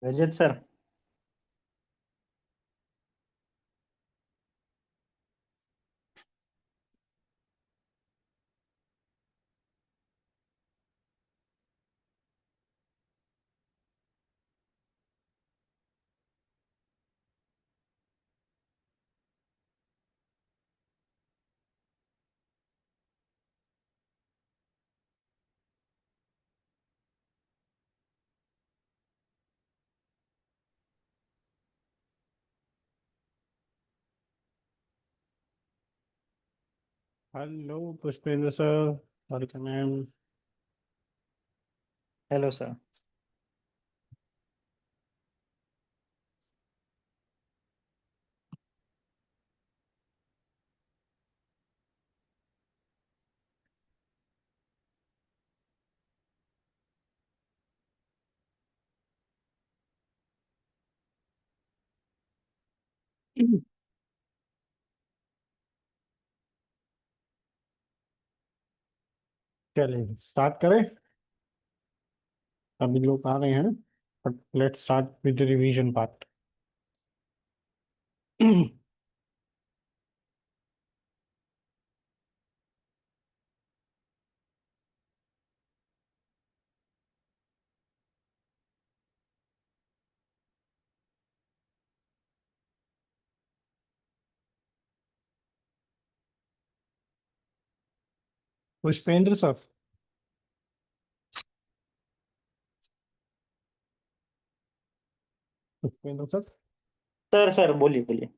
रजत sir. Hello Pushpendra sir. Welcome ma'am. Hello sir. चलिए start करें। अभी लोग आ रहे हैं, but let's start with the revision part. Pushpendra sir. Pushpendra sir. Sir sir बोलिए बोलिए।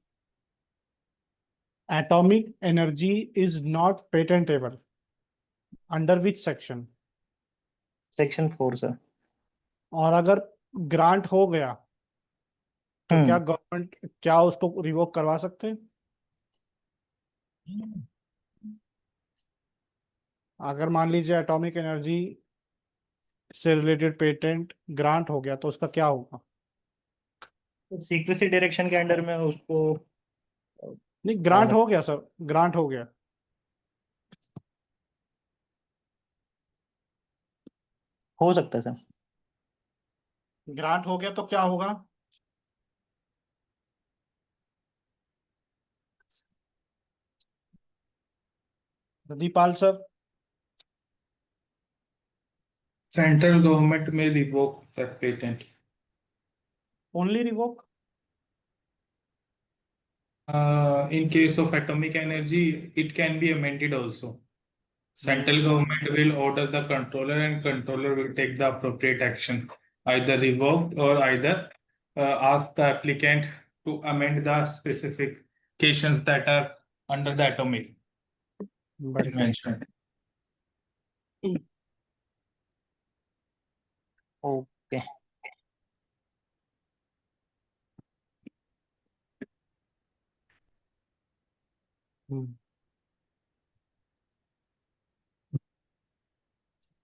Atomic energy is not patentable under which section? Section 4 sir. और अगर ग्रांट हो गया तो क्या हम्म। गवर्नमेंट क्या उसको रिवोक करवा सकते हैं? अगर मान लीजिए एटॉमिक एनर्जी से रिलेटेड पेटेंट ग्रांट हो गया तो उसका क्या होगा? सीक्रेसी डायरेक्शन के अंडर में उसको नहीं, क्या ग्रांट कर हो गया सर, ग्रांट हो गया। हो सकता है सर। ग्रांट हो गया तो क्या होगा? Deepal sir. Central government may revoke that patent. Only revoke? In case of atomic energy, it can be amended also. Central government will order the controller and controller will take the appropriate action, either revoked or either ask the applicant to amend the specifications that are under the atomic बढ़िया। invention. Okay. हम्म।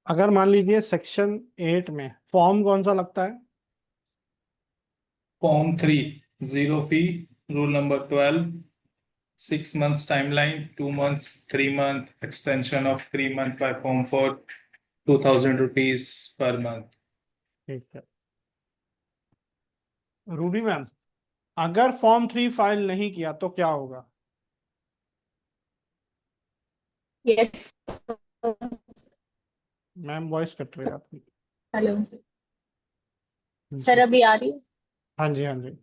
अगर मान लीजिए section 8 में form कौन सा लगता है? Form 3, zero fee, rule number 12, 6 months timeline, 2 months, 3 month, extension of 3 month by Form 4, 2000 rupees per month. ठीक है। रूबी मैम, अगर फॉर्म 3 फाइल नहीं किया तो क्या होगा? यस। मैम वॉइस कट रही है आपकी। हेलो सर, जी। अभी आ रही है? हाँ जी, हाँ जी।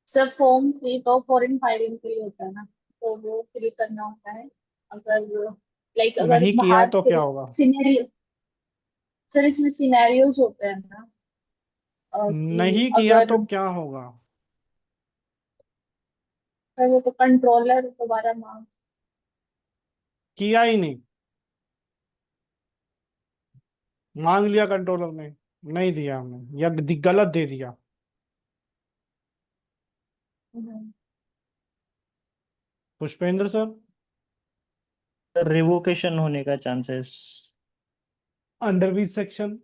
सर फॉर्म 3 तो फॉरेन फाइलिंग के लिए होता है ना, तो वो फिल करना होता है। अगर लाइक अगर नहीं किया बाहर तो के क्या होगा? सिनेरियो, सर इसमें सिनेरियोज होते हैं ना, कि नहीं किया अगर तो क्या होगा? सर वो तो कंट्रोलर दोबारा मांग। किया ही नहीं, मांग लिया कंट्रोलर ने, नहीं दिया हमने या गलत दे दिया। पुष्पेंद्र सर। रिवोकेशन होने का chances. Under which section?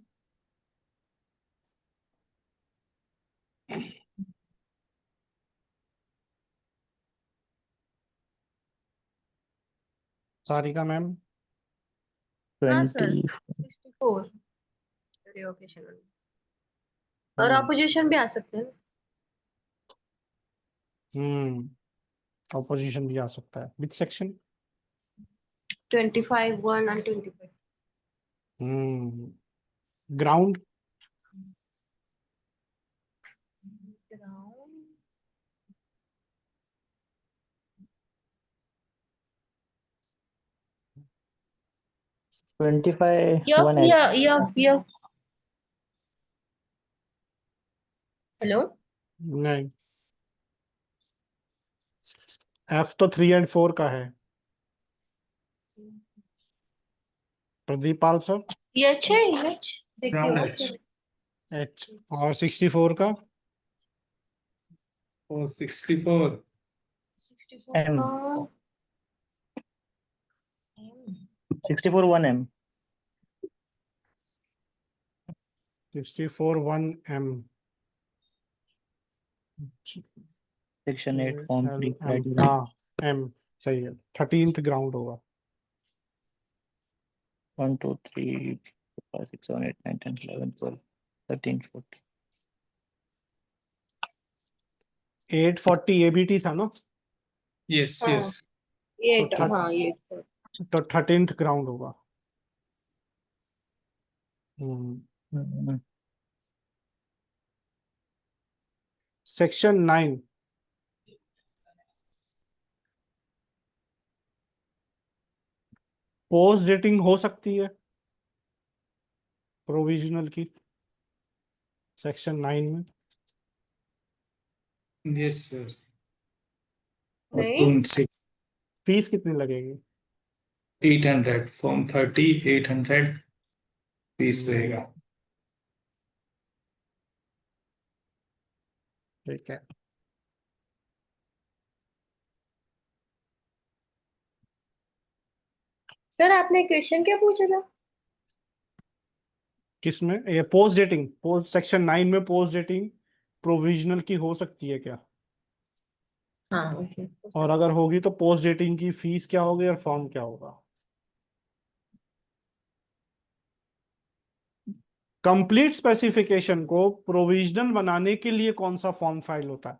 Sarika ma'am. हाँ सर, 20। 64 रिवोकेशन। और हम्म अपोजिशन भी आ सकते हैं। ऑपोजिशन भी आ सकता है। Which section? 25 1 and 25। Ground. One yup. Hello. नहीं, एफ तो 3 और 4 का है। प्रदीप पाल सर। ये अच्छा है, ये देखती Ground हूँ edge. फिर। एच। और 64 का? Oh, 64. 64 M। का 64 1M। 64 1M। Section 8 form 3 M, हाँ, एम सही है। 13th ग्राउंड होगा। 1 2 3 4 5 6 7 8 9 10 11 12 13 14। 840 एबीटी था ना? Yes, हाँ, yes. ये तो थर्ट हाँ ये तो 13th ग्राउंड होगा। सेक्शन 9। पोस्ट डेटिंग हो सकती है प्रोविजनल की सेक्शन 9 में। Yes, sir. नहीं। 6 फीस कितनी लगेगी? 800 Form 30 800 फीस रहेगा। ठीक है। सर आपने क्वेश्चन क्या पूछा था? किसमें? ये पोस्ट डेटिंग, पोस्ट सेक्शन 9 में पोस्ट डेटिंग प्रोविजनल की हो सकती है क्या? हाँ ओके। और अगर होगी तो पोस्ट डेटिंग की फीस क्या होगी और फॉर्म क्या होगा? कंप्लीट स्पेसिफिकेशन को प्रोविजनल बनाने के लिए कौन सा फॉर्म फाइल होता है?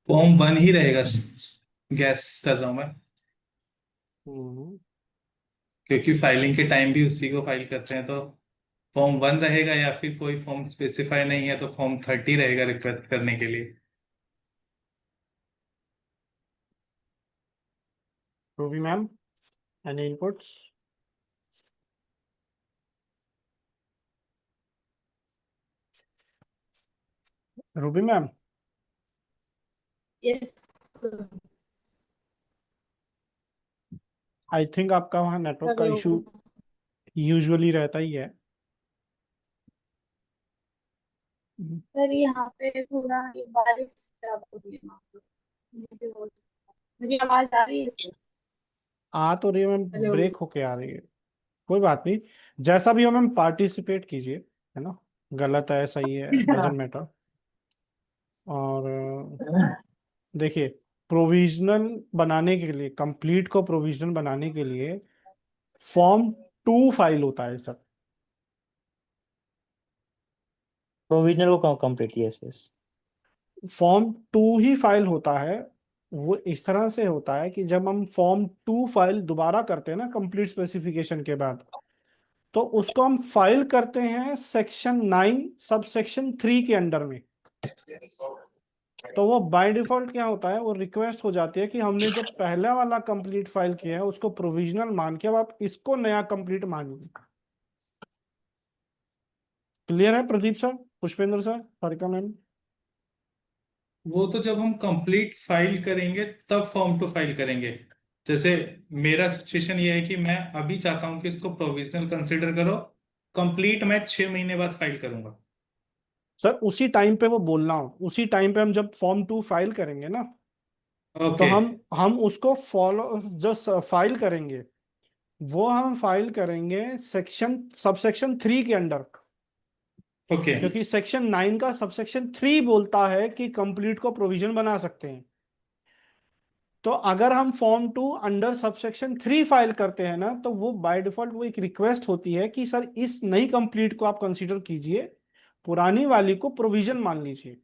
फॉर्म 1 ही रहेगा, गैस कर रहा हूं मैं, हम्म, क्योंकि फाइलिंग के टाइम भी उसी को फाइल करते हैं, तो फॉर्म 1 रहेगा, या फिर कोई फॉर्म स्पेसिफाई नहीं है तो फॉर्म 30 रहेगा रिक्वेस्ट करने के लिए। Ruby ma'am, any inputs? Ruby ma'am, yes. I think आपका वहाँ नेटवर्क का इशू यूजुअली रहता ही है। सर यहाँ पे थोड़ा ये बारिश खराब हो रही है वहाँ पे। मुझे आवाज आ रही है सर? आ तो रही है मैम, हेलो। ब्रेक होके आ रही है। कोई बात नहीं, जैसा भी हो मैम पार्टिसिपेट कीजिए, है ना? गलत है सही है डजेंट मैटर। और देखिए, प्रोविजनल बनाने के लिए, कंप्लीट को प्रोविजनल बनाने के लिए फॉर्म 2 फाइल होता है सर। प्रोविजनल को कंप्लीट, यस यस। फॉर्म 2 ही फाइल होता है। वो इस तरह से होता है कि जब हम फॉर्म 2 फाइल दोबारा करते हैं ना कंप्लीट स्पेसिफिकेशन के बाद, तो उसको हम फाइल करते हैं सेक्शन 9 सब सेक्शन 3 के अंडर में। तो वो बाय डिफॉल्ट क्या होता है, वो रिक्वेस्ट हो जाती है कि हमने जो पहला वाला कंप्लीट फाइल किया है उसको प्रोविजनल मान के अब आप इसको नया कंप्लीट मानिए। क्लियर है Pradeep sir, Pushpendra sir, Harika ma'am? वो तो जब हम कंप्लीट फाइल करेंगे तब फॉर्म 2 फाइल करेंगे। जैसे मेरा सिचुएशन ये है कि मैं अभी चाहता हूं कि इसको प्रोविजनल कंसिडर करो, कंप्लीट मैं 6 महीने बाद फाइल करूंगा। सर उसी टाइम पे वो बोल रहा हूँ, उसी टाइम पे हम जब फॉर्म 2 फाइल करेंगे ना, तो ओके। हम उसको फॉलो जो फाइल करेंगे वो हम फाइल करेंगे सेक्शन सबसेक्शन 3 के अंडर। ओके। क्योंकि सेक्शन 9 का सबसेक्शन 3 बोलता है कि कंप्लीट को प्रोविजन बना सकते हैं। तो अगर हम फॉर्म 2 अंडर सबसेक्शन 3 फाइल करते हैं ना, तो वो बाय डिफॉल्ट वो एक रिक्वेस्ट होती है कि सर इस नई कंप्लीट को आप कंसीडर कीजिए, पुरानी वाली को प्रोविजन मान लीजिए।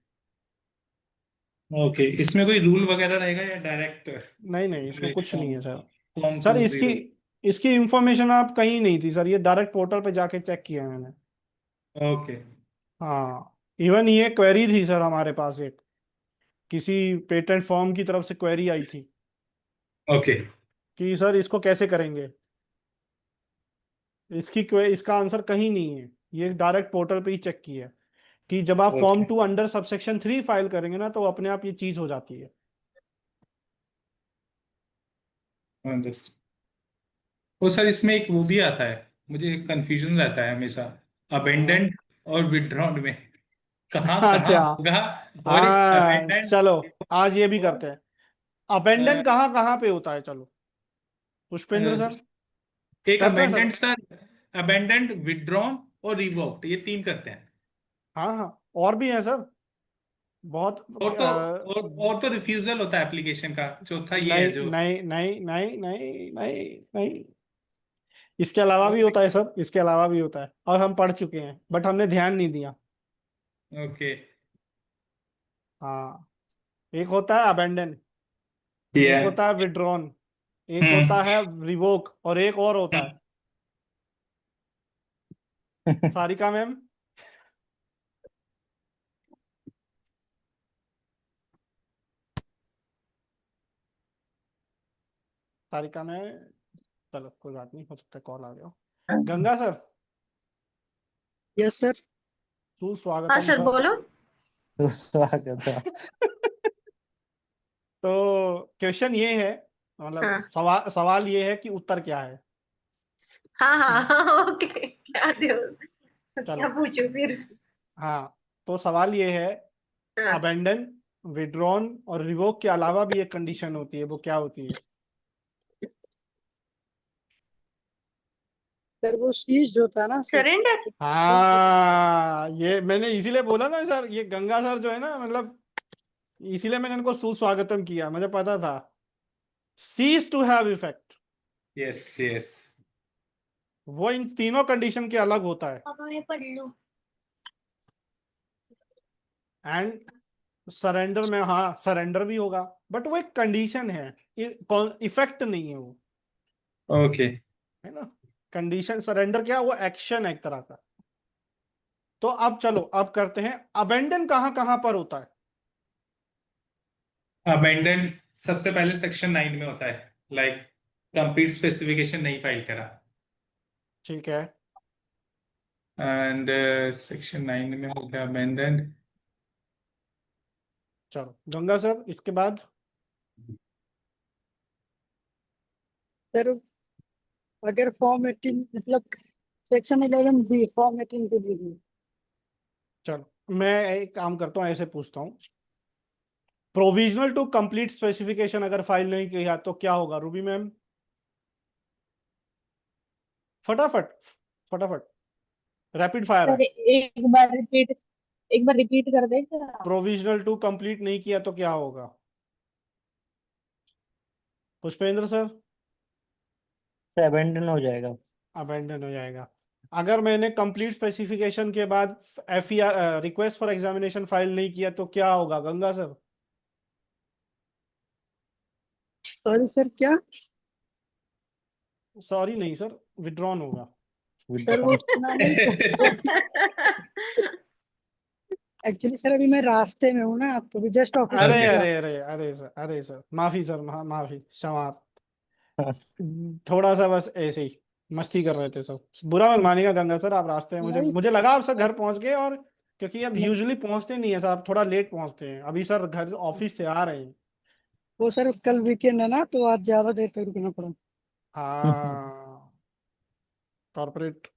ओके, इसमें कोई रूल वगैरह रहेगा या डायरेक्ट नहीं नहीं, इसमें कुछ नहीं है सर। Form sir 2 0? इसकी इंफॉर्मेशन आप कहीं नहीं थी सर, ये डायरेक्ट पोर्टल पे जाके चेक किया है मैंने। ओके। हाँ, इवन ये क्वेरी थी सर हमारे पास, एक किसी पेटेंट फॉर्म की तरफ से क्वेरी आई थी ओके। कि सर इसको कैसे करेंगे। इसका आंसर कहीं नहीं है, ये डायरेक्ट पोर्टल पे ही चेक किया है कि जब आप form okay. 2 under subsection 3 file करेंगे ना, तो अपने आप ये चीज हो जाती है। अंडरस्टैंड। वो सर इसमें एक वो भी आता है, मुझे कंफ्यूजन रहता है हमेशा, हाँ। अबेंडेंट और विड्रॉन में कहाँ कहाँ अच्छा, होगा। और हाँ अबेंडेंट चलो, आज ये भी और करते हैं। अबेंडन कहाँ कहाँ पे होता है, चलो पुष्पेंद्र सर एक करते हैं sir. Abandoned sir, abandoned, withdrawn और रिवोक्ड, ये 3 करते हैं। हाँ हाँ, और भी है सर, बहुत और तो और तो रिफ्यूजल होता है एप्लीकेशन का, चौथा ये है नहीं जो नहीं नहीं नहीं नहीं नहीं नहीं, इसके अलावा कौन भी से। होता है सर, इसके अलावा भी होता है, और हम पढ़ चुके हैं बट हमने ध्यान नहीं दिया। ओके। हाँ, एक होता है अबेंडन, ये एक होता है विड्रॉन, एक हम्म होता है रिवोक, और एक और होता है सारिका मैम। सारिका में, चलो कोई बात नहीं, हो सकता है कॉल आ गया हो। Ganga sir, yes sir. हाँ सुस्वागतम सर सर। बोलो। स्वागत है। तो क्वेश्चन ये है, मतलब हाँ सवाल ये है कि उत्तर क्या है। हाँ हाँ ओके, क्या दो, क्या चलो, पूछूं फिर। हाँ, तो सवाल ये है, हाँ अबेंडन, विड्रॉन और रिवोक के अलावा भी एक कंडीशन होती है, वो क्या होती है। सर वो सीज होता है ना सर। सरेंडर। हाँ, ये मैंने इसीलिए बोला ना सर, ये गंगा सर जो है ना, मतलब इसीलिए मैंने इनको सुस्वागतम किया, मुझे पता था। Cease to have effect, yes yes. वो इन तीनों कंडीशन के अलग होता है। एंड सरेंडर में, हाँ सरेंडर भी होगा, बट वो एक कंडीशन है, इफेक्ट नहीं है वो, ओके। है ना। कंडीशन सरेंडर क्या है, वो एक्शन है एक तरह का। तो अब चलो, अब करते हैं, अबेंडन कहाँ कहाँ पर होता है। अबेंडन सबसे पहले सेक्शन 9 में होता है, लाइक कंप्लीट स्पेसिफिकेशन नहीं फाइल करा। ठीक है, एंड सेक्शन 9 में हो गया अबेंडन। चलो गंगा सर इसके बाद। सर अगर फॉर्म 18 मतलब सेक्शन 11 बी फॉर्म 18 को भी। चलो मैं एक काम करता हूँ, ऐसे पूछता हूँ, प्रोविजनल टू कंप्लीट स्पेसिफिकेशन अगर फाइल नहीं किया तो क्या होगा रूबी मैम, फटाफट फटाफट, रैपिड फायर है। सर एक बार रिपीट कर दे क्या। प्रोविजनल टू कंप्लीट नहीं किया तो क्या होगा, पुष्पेंद्र सर। अबेंडन हो जाएगा। अबेंडन हो जाएगा। अगर मैंने कंप्लीट स्पेसिफिकेशन के बाद FER request for examination file नहीं किया तो क्या होगा गंगा सर। सॉरी सर क्या। सॉरी नहीं सर, विड्रॉन होगा। सर वो ना नहीं एक्चुअली सर अभी मैं रास्ते में हूँ ना, तो अभी जस्ट ऑफिस से अरे ओके। निकला। अरे अरे अरे सर, अरे सर माफी सर, माफी क्षमा, थोड़ा सा बस ऐसे ही मस्ती कर रहे थे सब, बुरा मत मानिएगा गंगा सर, आप रास्ते में, मुझे नहीं मुझे लगा आप सर घर पहुंच गए, और क्योंकि अब यूजुअली पहुंचते नहीं है सर, आप थोड़ा लेट पहुंचते हैं, अभी सर घर ऑफिस से आ रहे हैं। वो सर कल वीकेंड है ना, तो आज ज्यादा देर तक रुकना पड़ा। हाँ, कॉर्पोरेट,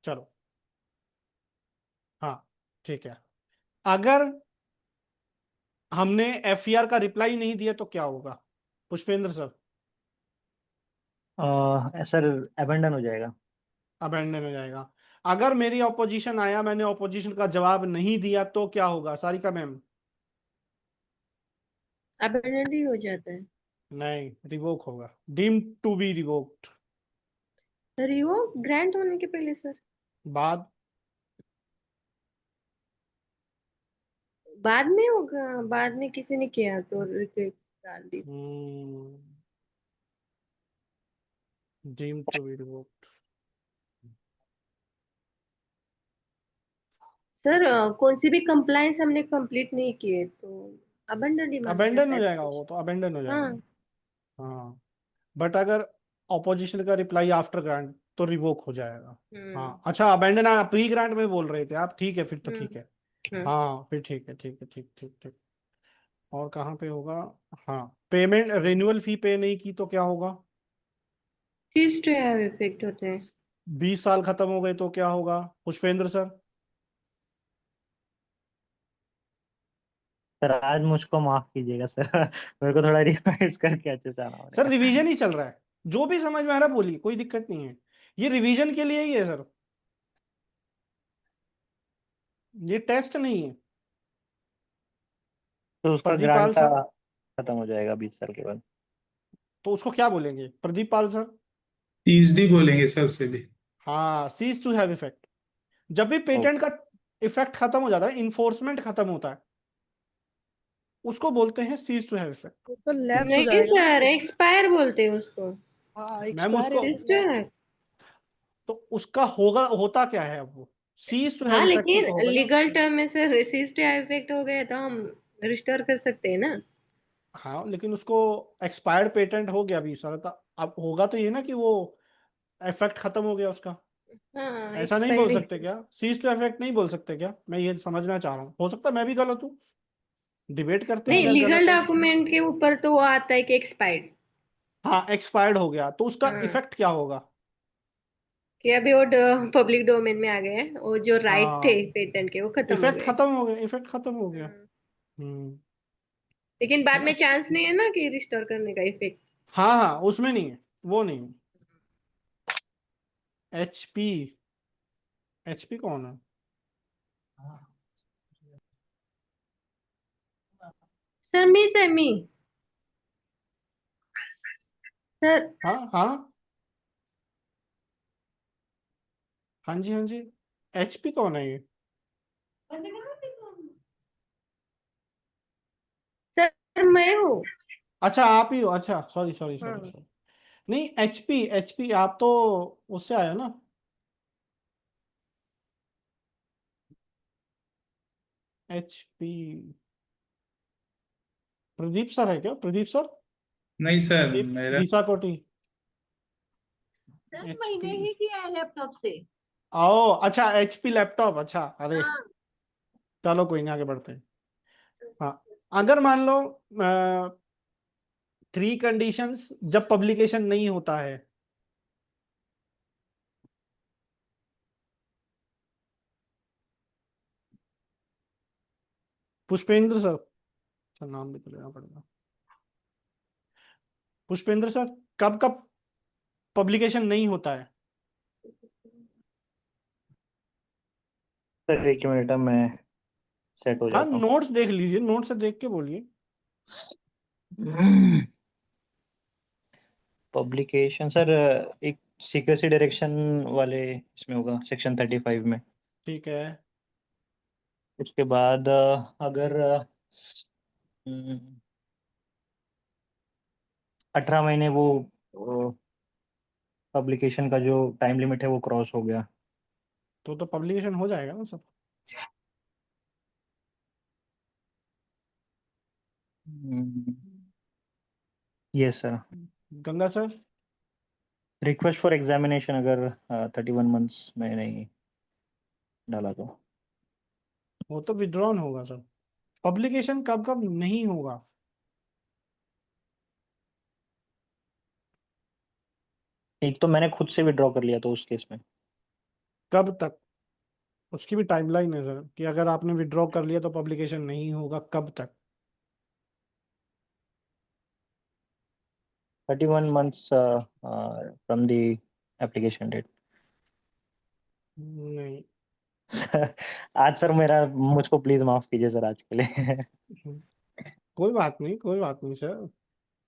चलो, हाँ ठीक है। अगर हमने FER का रिप्लाई नहीं दिया तो क्या होगा पुष्पेंद्र सर। सर अबेंडन हो जाएगा। अबेंडन हो जाएगा। अगर मेरी ऑपोजिशन आया, मैंने ऑपोजिशन का जवाब नहीं दिया तो क्या होगा सारिका मैम। अबेंडेंट ही हो जाता है। नहीं, रिवोक होगा, डीम्ड टू बी रिवोक्ड। रिवो ग्रांट होने के पहले सर, बाद बाद में होगा, बाद में किसी ने किया तो रिक्वेस्ट डाल दी। Deemed to be revoked. Sir कौन सी भी कंप्लायंस हमने कंप्लीट नहीं किए तो अबेंडेंट ही माना अबेंडन जाता हो है जाएगा, कुछ। वो तो अबेंडन हो जाएगा। हाँ हाँ, बट अगर ऑपोजिशन का रिप्लाई आफ्टर ग्रांट तो रिवोक हो जाएगा। हाँ, अच्छा, अबेंडन आप प्री ग्रांट में बोल रहे थे आप, ठीक है, फिर तो ठीक है। हम्म। हाँ, फिर ठीक है, ठीक है, ठीक ठीक ठीक। और कहाँ पे होगा? हाँ, पेमेंट रिन्यूअल फी पे नहीं की तो क्या होगा? चीज टू हैव इफेक्ट होते हैं। 20 साल खत्म हो गए तो क्या होगा? पुष्पेंद्र सर। सर आज मुझको माफ कीजिएगा सर। मेरे को थोड़ा रिवाइज करके अच्छे से आना सर पड़ेगा। रिवीजन ही चल रहा है, जो भी समझ में आ रहा है बोलिए, कोई दिक्कत नहीं है, ये रिवीजन के लिए ही है सर, ये टेस्ट नहीं है। तो उसका ग्रांट प्रदीपाल का सर, खत्म हो जाएगा 20 साल के बाद। तो उसको क्या बोलेंगे प्रदीपाल सर? TSD बोलेंगे सर उसे भी। हाँ, सीज टू हैव इफेक्ट। जब भी ओ, पेटेंट का इफेक्ट खत्म हो जाता है, इन्फोर्समेंट खत्म होता है, उसको बोलते हैं सीज टू हैव इफेक्ट। वो तो लैप्स हो नहीं जाएगा ना। सर, एक्सपायर बोलते हैं उसको। हाँ, मैम एक्सपायर उसको, या चीज फिर टू लैप्स। है। तो उसका होगा, होता क्या है अब? वो सीज टू हैव हाँ इफेक्ट ही लेकिन तो होगा ना। लीगल टर्म में सर रेसिस्ट इफेक्ट हो गया तो हम रिस्टोर कर सकते हैं ना। हाँ, लेकिन उसको एक्सपायर्ड पेटेंट हो गया 20 साल, तो अब होगा तो ये ना कि वो इफेक्ट खत्म हो गया उसका। हाँ ऐसा नहीं बोल एक्सपायरी। सकते क्या? सीज टू इफेक्ट नहीं बोल सकते क्या? मैं ये समझना चाह रहा हूँ, हो सकता है मैं भी गलत हूँ, डिबेट करते हैं नहीं, अगर लीगल गलत है। डॉक्यूमेंट के ऊपर तो वो आता है कि एक्सपायर्ड। हाँ, एक्सपायर्ड हो गया तो उसका हाँ, इफेक्ट क्या होगा? कि अभी वो पब्लिक डोमेन में आ गए हैं, वो जो राइट थे हाँ, पेटेंट के वो खत्म हो इफेक्ट गए। खत्म हो गया, इफेक्ट खत्म हो गया। हाँ। हम्म। लेकिन बाद है में ना? चांस नहीं है ना कि रिस्टोर करने का इफेक्ट। हाँ हाँ, उसमें नहीं है, वो नहीं है। एचपी, एचपी कौन है? सर मी सर। हाँ हाँ, हाँ जी, हाँ जी, एचपी कौन है ये? सर मैं हूँ। अच्छा, आप ही हो, अच्छा, सॉरी सॉरी सॉरी हाँ सॉरी। नहीं, एचपी, एचपी आप तो उससे आए हो ना। एचपी, प्रदीप सर है क्या? प्रदीप सर, नहीं सर प्रदीप मेरा। दिशा कोटी। सर, एचपी, मैंने ही किया है लैपटॉप से। आओ, अच्छा, एचपी लैपटॉप, अच्छा, अरे हाँ चलो कोई नहीं, आगे बढ़ते हैं। हाँ, अगर मान लो 3 कंडीशंस जब पब्लिकेशन नहीं होता है। पुष्पेंद्र सर, अच्छा नाम भी तो लेना पड़ेगा। पुष्पेंद्र सर, कब कब पब्लिकेशन नहीं होता है? सर 1 मिनट मैं सेट हो हाँ, जाता नोट्स देख लीजिए, नोट से देख के बोलिए। हूँ। पब्लिकेशन सर एक सीक्रेसी डायरेक्शन वाले इसमें होगा, सेक्शन 35 में। ठीक है। उसके बाद अगर 18 महीने वो पब्लिकेशन का जो टाइम लिमिट है वो क्रॉस हो गया। तो पब्लिकेशन हो जाएगा ना sir. Yes sir. Ganga sir. Request for examination अगर 31 मंथ्स में नहीं डाला तो। वो तो विड्रॉन होगा सर। पब्लिकेशन कब कब नहीं होगा? एक तो मैंने खुद से विड्रॉ कर लिया तो उस केस में। कब तक? उसकी भी टाइमलाइन है सर, कि अगर आपने विड्रॉ कर लिया तो पब्लिकेशन नहीं होगा, कब तक? 31 months from the application date. नहीं। आज सर मेरा मुझको प्लीज माफ कीजिए सर आज के लिए। कोई बात नहीं, कोई बात नहीं सर,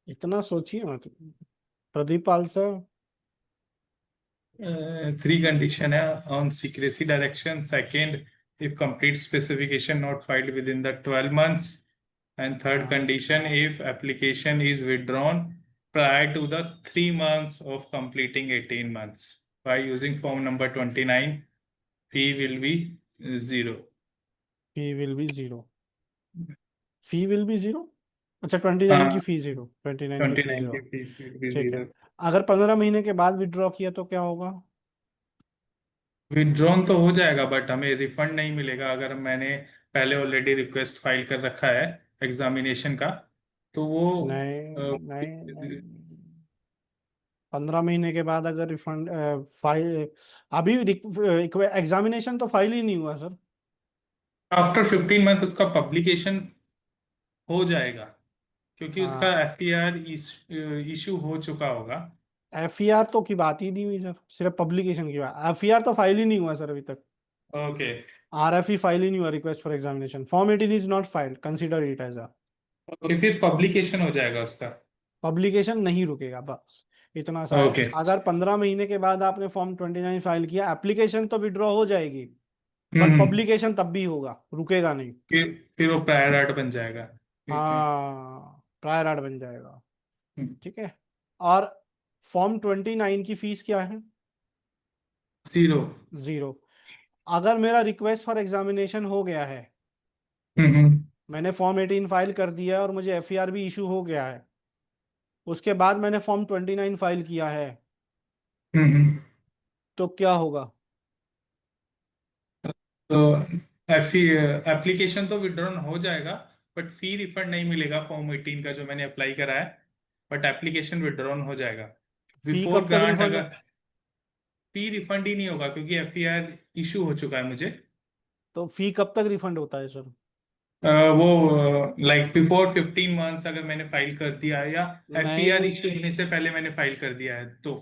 इतना सोचिए मत। Pradeep Pal sir. Three condition है on secrecy direction. Second, if complete specification not filed within the 12 months. And third condition, if application is withdrawn prior to the 3 months of completing 18 months by using form number 29, fee will be 0. Fee will be zero. Fee will be zero. अच्छा, 29 की हाँ, फी zero, 29 की फी 29 zero. की fees will be ठीक है। 0. अगर 15 महीने के बाद विड्रॉ किया तो क्या होगा? विड्रॉन तो हो जाएगा बट हमें रिफंड नहीं मिलेगा अगर मैंने पहले ऑलरेडी रिक्वेस्ट फाइल कर रखा है एग्जामिनेशन का, तो वो नहीं नहीं नहीं, 15 महीने के बाद अगर रिफंड फाइल, अभी एग्जामिनेशन तो फाइल ही नहीं हुआ सर। आफ्टर 15 मंथ उसका पब्लिकेशन हो जाएगा क्योंकि उसका हाँ, एफईआर इशू हो चुका होगा। एफईआर तो की बात ही नहीं हुई सर, सिर्फ पब्लिकेशन की बात। एफईआर तो फाइल ही नहीं हुआ सर अभी तक। ओके, आरएफई फाइल ही नहीं हुआ, request for examination. Form 18 is not filed, consider it as a. Okay, फिर पब्लिकेशन हो जाएगा उसका। पब्लिकेशन नहीं रुकेगा, बस इतना सा है। ओके। अगर 15 महीने के बाद आपने फॉर्म 29 फाइल किया, एप्लीकेशन तो विड्रॉ हो जाएगी, बट हम्म। पब्लिकेशन तब भी होगा, रुकेगा नहीं। फिर वो प्रायर आर्ट बन जाएगा। ठीक है। हाँ, प्रायर आर्ट बन जाएगा। हम्म, ठीक है। और फॉर्म 29 की फीस क्या है? 0। जीरो। अगर मेरा रिक्वेस्ट फॉर एग्जामिनेशन हो गया है, हम्म मैंने फॉर्म 18 फाइल कर दिया है और मुझे एफईआर भी इशू हो गया है, उसके बाद मैंने फॉर्म 29 फाइल किया है, हम्म। तो क्या होगा? तो एप्लीकेशन तो विड्रॉन हो जाएगा बट फी रिफंड नहीं मिलेगा फॉर्म 18 का जो मैंने अप्लाई करा है, बट एप्लीकेशन विड्रॉन हो जाएगा। फी बिफोर कब तक ग्रांट रिफंड? अगर फी रिफंड ही नहीं होगा क्योंकि एफईआर इशू हो चुका है मुझे। तो फी कब तक रिफंड होता है सर? वो लाइक बिफोर 15 मंथ्स अगर मैंने फाइल कर दिया है या एफईआर नहीं, इशू होने से पहले मैंने फाइल कर दिया है तो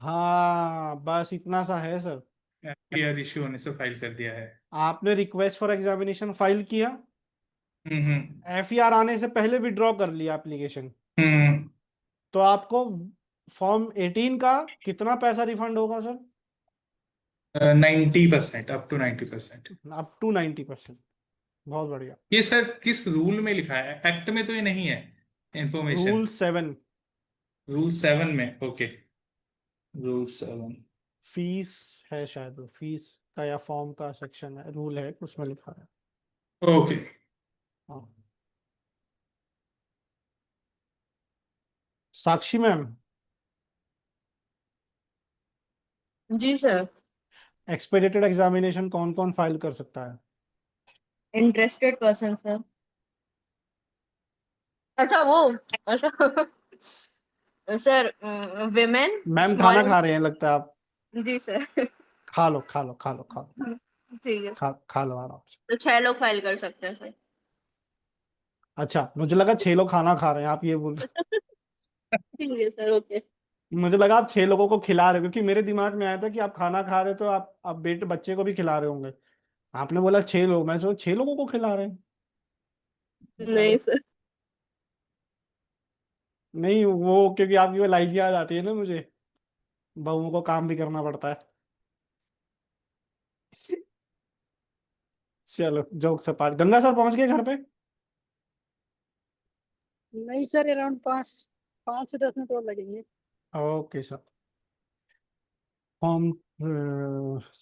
हाँ बस इतना सा है सर। एफईआर इशू होने से फाइल कर दिया है। आपने रिक्वेस्ट फॉर एग्जामिनेशन फाइल किया, हम्म एफईआर आने से पहले विड्रॉ कर लिया एप्लीकेशन, हम्म। तो आपको फॉर्म 18 का कितना पैसा रिफंड होगा sir? 90%, up to 90%। Up to 90%। बहुत बढ़िया। ये सर किस रूल में लिखा है? एक्ट में तो ये नहीं है इंफॉर्मेशन। रूल 7। रूल 7 में, ओके। रूल 7। फीस है शायद, वो फीस का या फॉर्म का सेक्शन है, रूल है उसमें लिखा है। ओके। हाँ। साक्षी मैम, जी सर। एक्सपेडिटेड एग्जामिनेशन कौन कौन फाइल कर सकता है? Interested person sir. अच्छा वो, अच्छा सर, विमेन मैम खाना स्मॉल। खा रहे हैं लगता है आप। जी सर। खा लो खा लो खा लो खा लो, ठीक है, खा लो आराम से। तो 6 लोग फाइल कर सकते हैं सर। अच्छा, मुझे लगा 6 लोग खाना खा रहे हैं, आप ये बोल रहे। ठीक है सर, ओके। मुझे लगा आप 6 लोगों को खिला रहे हो, क्योंकि मेरे दिमाग में आया था कि आप खाना खा रहे हो तो आप बेटे बच्चे को भी खिला रहे होंगे। आपने बोला 6 लोग, मैं सोचा 6 लोगों को खिला रहे हैं। नहीं सर। नहीं, वो क्योंकि आपकी वो लाइफ याद आती है ना मुझे, बहुओं को काम भी करना पड़ता है। चलो जोक से पार। गंगा सर पहुंच गए घर पे? नहीं सर, अराउंड 5 से 10 मिनट और लगेंगे। Okay sir. फॉर्म,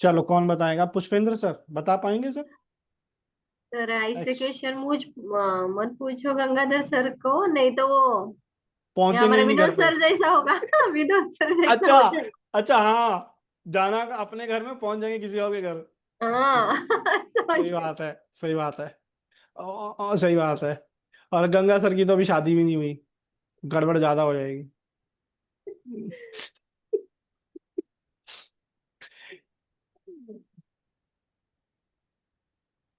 चलो कौन बताएगा? पुष्पेंद्र सर बता पाएंगे सर? सर ऐसे एक्स क्वेश्चन मत पूछो गंगाधर सर को, नहीं तो वो ये पहुंचेंगे हमारे ही नहीं घर विनोद पे। सर जैसा होगा। विनोद सर जैसा अच्छा, हो जाएगा। अच्छा हाँ, जाना अपने घर में, पहुंच जाएंगे किसी और के घर। हाँ। समझ सही गए। बात है, सही बात है। सही बात है। और गंगा सर की तो अभी शादी भी नहीं हुई, गड़बड़ ज्यादा हो जाएगी।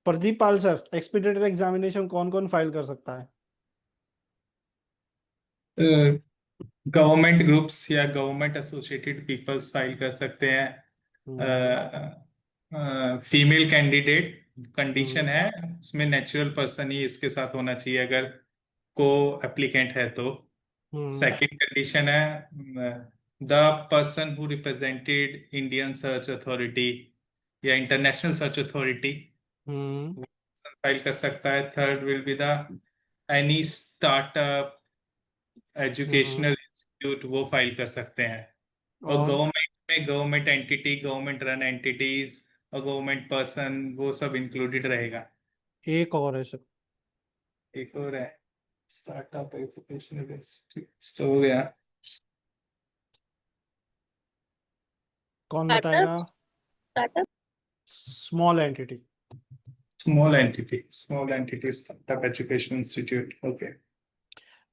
प्रदीप पाल सर, एक्सपीडिटेड एग्जामिनेशन कौन कौन फाइल कर सकता है? गवर्नमेंट ग्रुप्स या गवर्नमेंट एसोसिएटेड पीपल्स फाइल कर सकते हैं। हम्म फीमेल कैंडिडेट हम्म कंडीशन है, उसमें नेचुरल पर्सन ही इसके साथ होना चाहिए। अगर को एप्लीकेंट है तो हम्म सेकंड कंडीशन है the person who represented Indian search authority या इंटरनेशनल सर्च अथॉरिटी हम्म फाइल कर सकता है। Third will be the any startup hmm educational institute वो फाइल कर सकते हैं। और और गवर्नमेंट में government entity government run entities और गवर्नमेंट पर्सन वो सब इंक्लूडेड रहेगा। एक और है सर। एक और है स्टार्टअप एजुकेशनल इंस्टीट्यूट तो हो गया। कौन स्टार्टअप बताएगा? Startup small entity. Small entity startup education institute okay.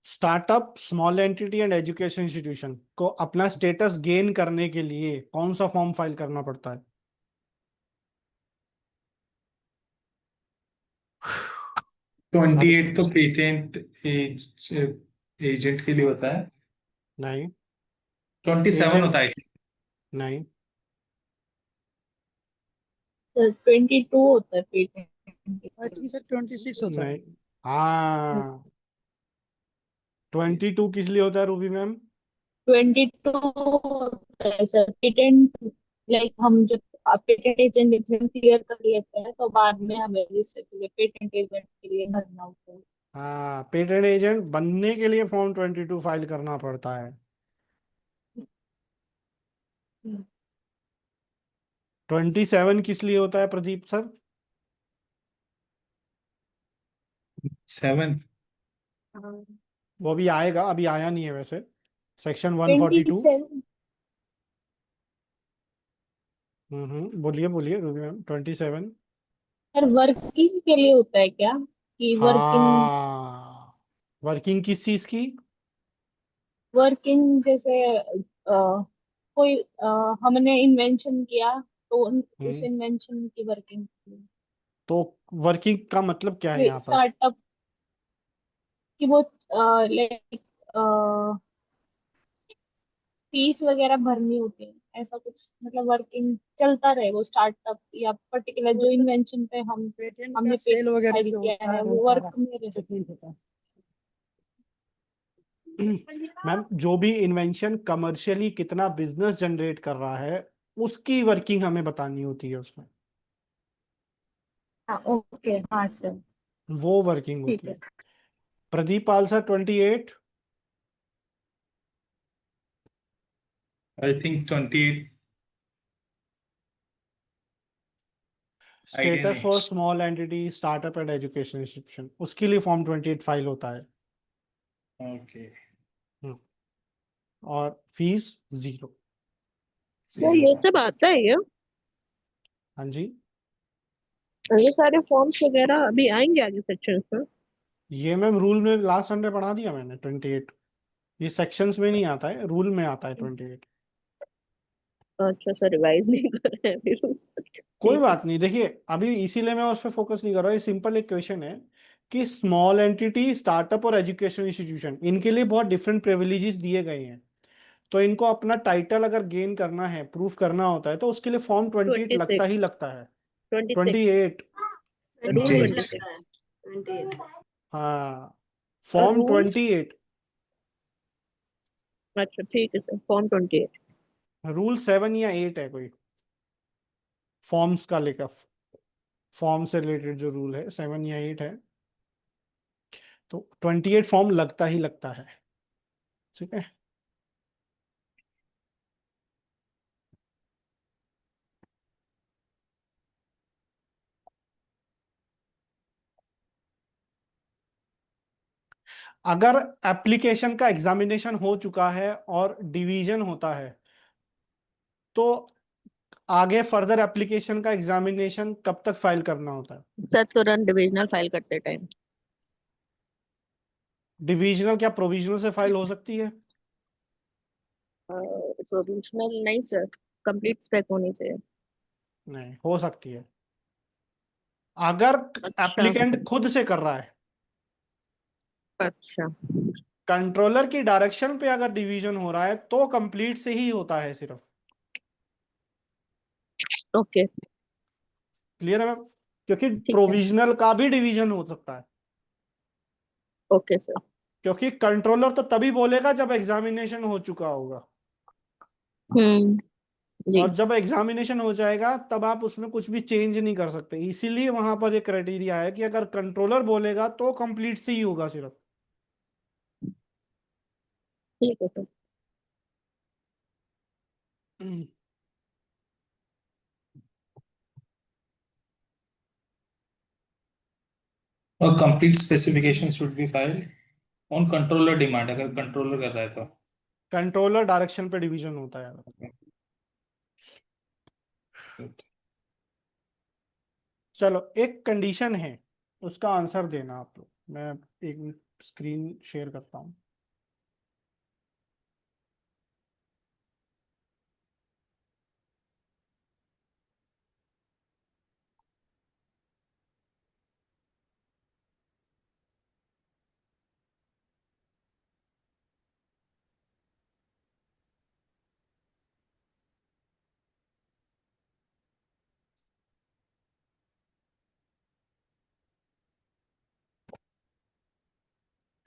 Startup, small entity and education institution को अपना स्टेटस गेन करने के लिए कौन सा फॉर्म फाइल करना पड़ता है? 28 तो पेटेंट एजेंट के लिए होता है। नहीं, 27 एजेंट होता है। नहीं, 22 होता है पेटेंट। आई थिंक सर 26 होता है। नहीं। हाँ, 22 किस लिए होता है रूबी मैम? 22 होता है सर पेटेंट। लाइक हम जब पेटेंट एजेंट एग्जाम क्लियर कर लेते हैं तो बाद में हमें रजिस्टर के लिए पेटेंट एजेंट के लिए भरना होता है। हाँ, पेटेंट एजेंट बनने के लिए फॉर्म 22 फाइल करना पड़ता है। 27 किस लिए होता है प्रदीप सर? 7 वो अभी आएगा, अभी आया नहीं है वैसे। सेक्शन 142। 27 बोलिए बोलिए रूबी मैम। 27। सर वर्किंग के लिए होता है क्या कि वर्किंग हाँ, वर्किंग किस चीज की? वर्किंग जैसे कोई हमने इन्वेंशन किया तो उस हम्म इन्वेंशन की वर्किंग तो वर्किंग का मतलब क्या है यहाँ पर? स्टार्टअप की वो लाइक फीस वगैरह भरनी होती है ऐसा कुछ मतलब वर्किंग चलता रहे वो स्टार्टअप या पर्टिकुलर जो इन्वेंशन पे हम पेटेंट का हमने सेल वगैरह फाइल जो किया होता है है वो वो सारा वर्क में रहे। स्टेटमेंट होता है। मैम, जो भी इन्वेंशन कमर्शियली कितना बिजनेस जनरेट कर रहा है उसकी वर्किंग हमें बतानी होती है उसमें। हाँ ओके हाँ सर वो वर्किंग ठीक होती है। है। Pradeep Pal sir 28। I think 28 idea status नहीं। For small entity startup and education institution, उसके लिए फॉर्म 28 फाइल होता है। ओके हम्म, और फीस 0। तो ये सब आता है क्या? हाँ जी, ये सारे फॉर्म्स वगैरह अभी आएंगे आगे सेक्शन में? ये मैम रूल में लास्ट संडे पढ़ा दिया मैंने 28। ये सेक्शंस में नहीं आता है, रूल में आता है 28। अच्छा सर, रिवाइज नहीं कर रहे हैं अभी तो। कोई ठीक है। बात नहीं, देखिए अभी इसीलिए मैं उस पर फोकस नहीं कर रहा। ये सिंपल एक क्वेश्चन है कि स्मॉल एंटिटी, स्टार्टअप और एजुकेशन इंस्टीट्यूशन, इनके लिए बहुत डिफरेंट प्रिविलेजेस दिए गए हैं। तो इनको अपना टाइटल अगर गेन करना है, प्रूफ करना होता है, तो उसके लिए फॉर्म 28 लगता ही 26। लगता है। 26 28। रूल जी 26। जी। 28। हाँ, और फॉर्म रूल्स? 28। अच्छा ठीक है सर, फॉर्म 28। रूल 7 या 8 है कोई, फॉर्म्स का लेकर। फॉर्म से रिलेटेड जो रूल है 7 या 8 है। तो 28 फॉर्म लगता ही लगता है। ठीक है। अगर एप्लीकेशन का एग्जामिनेशन हो चुका है और डिवीजन होता है, तो आगे फर्दर एप्लीकेशन का एग्जामिनेशन कब तक फाइल करना होता है? सर तुरंत डिविजनल फाइल करते टाइम। डिविजनल क्या प्रोविजनल से फाइल हो सकती है? प्रोविजनल नहीं सर, कंप्लीट स्पेक होनी चाहिए। नहीं, हो सकती है अगर अच्छा। एप्लीकेंट खुद से कर रहा है। अच्छा। कंट्रोलर की डायरेक्शन पे अगर डिवीजन हो रहा है तो कंप्लीट से ही होता है सिर्फ। ओके। क्लियर है मैम? क्योंकि ठीक है। प्रोविजनल का भी डिवीजन हो सकता है। Okay sir. क्योंकि कंट्रोलर तो तभी बोलेगा जब एग्जामिनेशन हो चुका होगा, जी। और जब एग्जामिनेशन हो जाएगा तब आप उसमें कुछ भी चेंज नहीं कर सकते। इसीलिए वहां पर एक क्राइटेरिया है कि अगर कंट्रोलर बोलेगा तो कंप्लीट से ही होगा सिर्फ। ठीक है sir. A complete specification should be filed on controller demand, अगर कंट्रोलर कर रहा है तो। कंट्रोलर डायरेक्शन पे डिवीजन होता है। चलो एक कंडीशन है, उसका आंसर देना आप लोग। मैं एक स्क्रीन शेयर करता हूँ।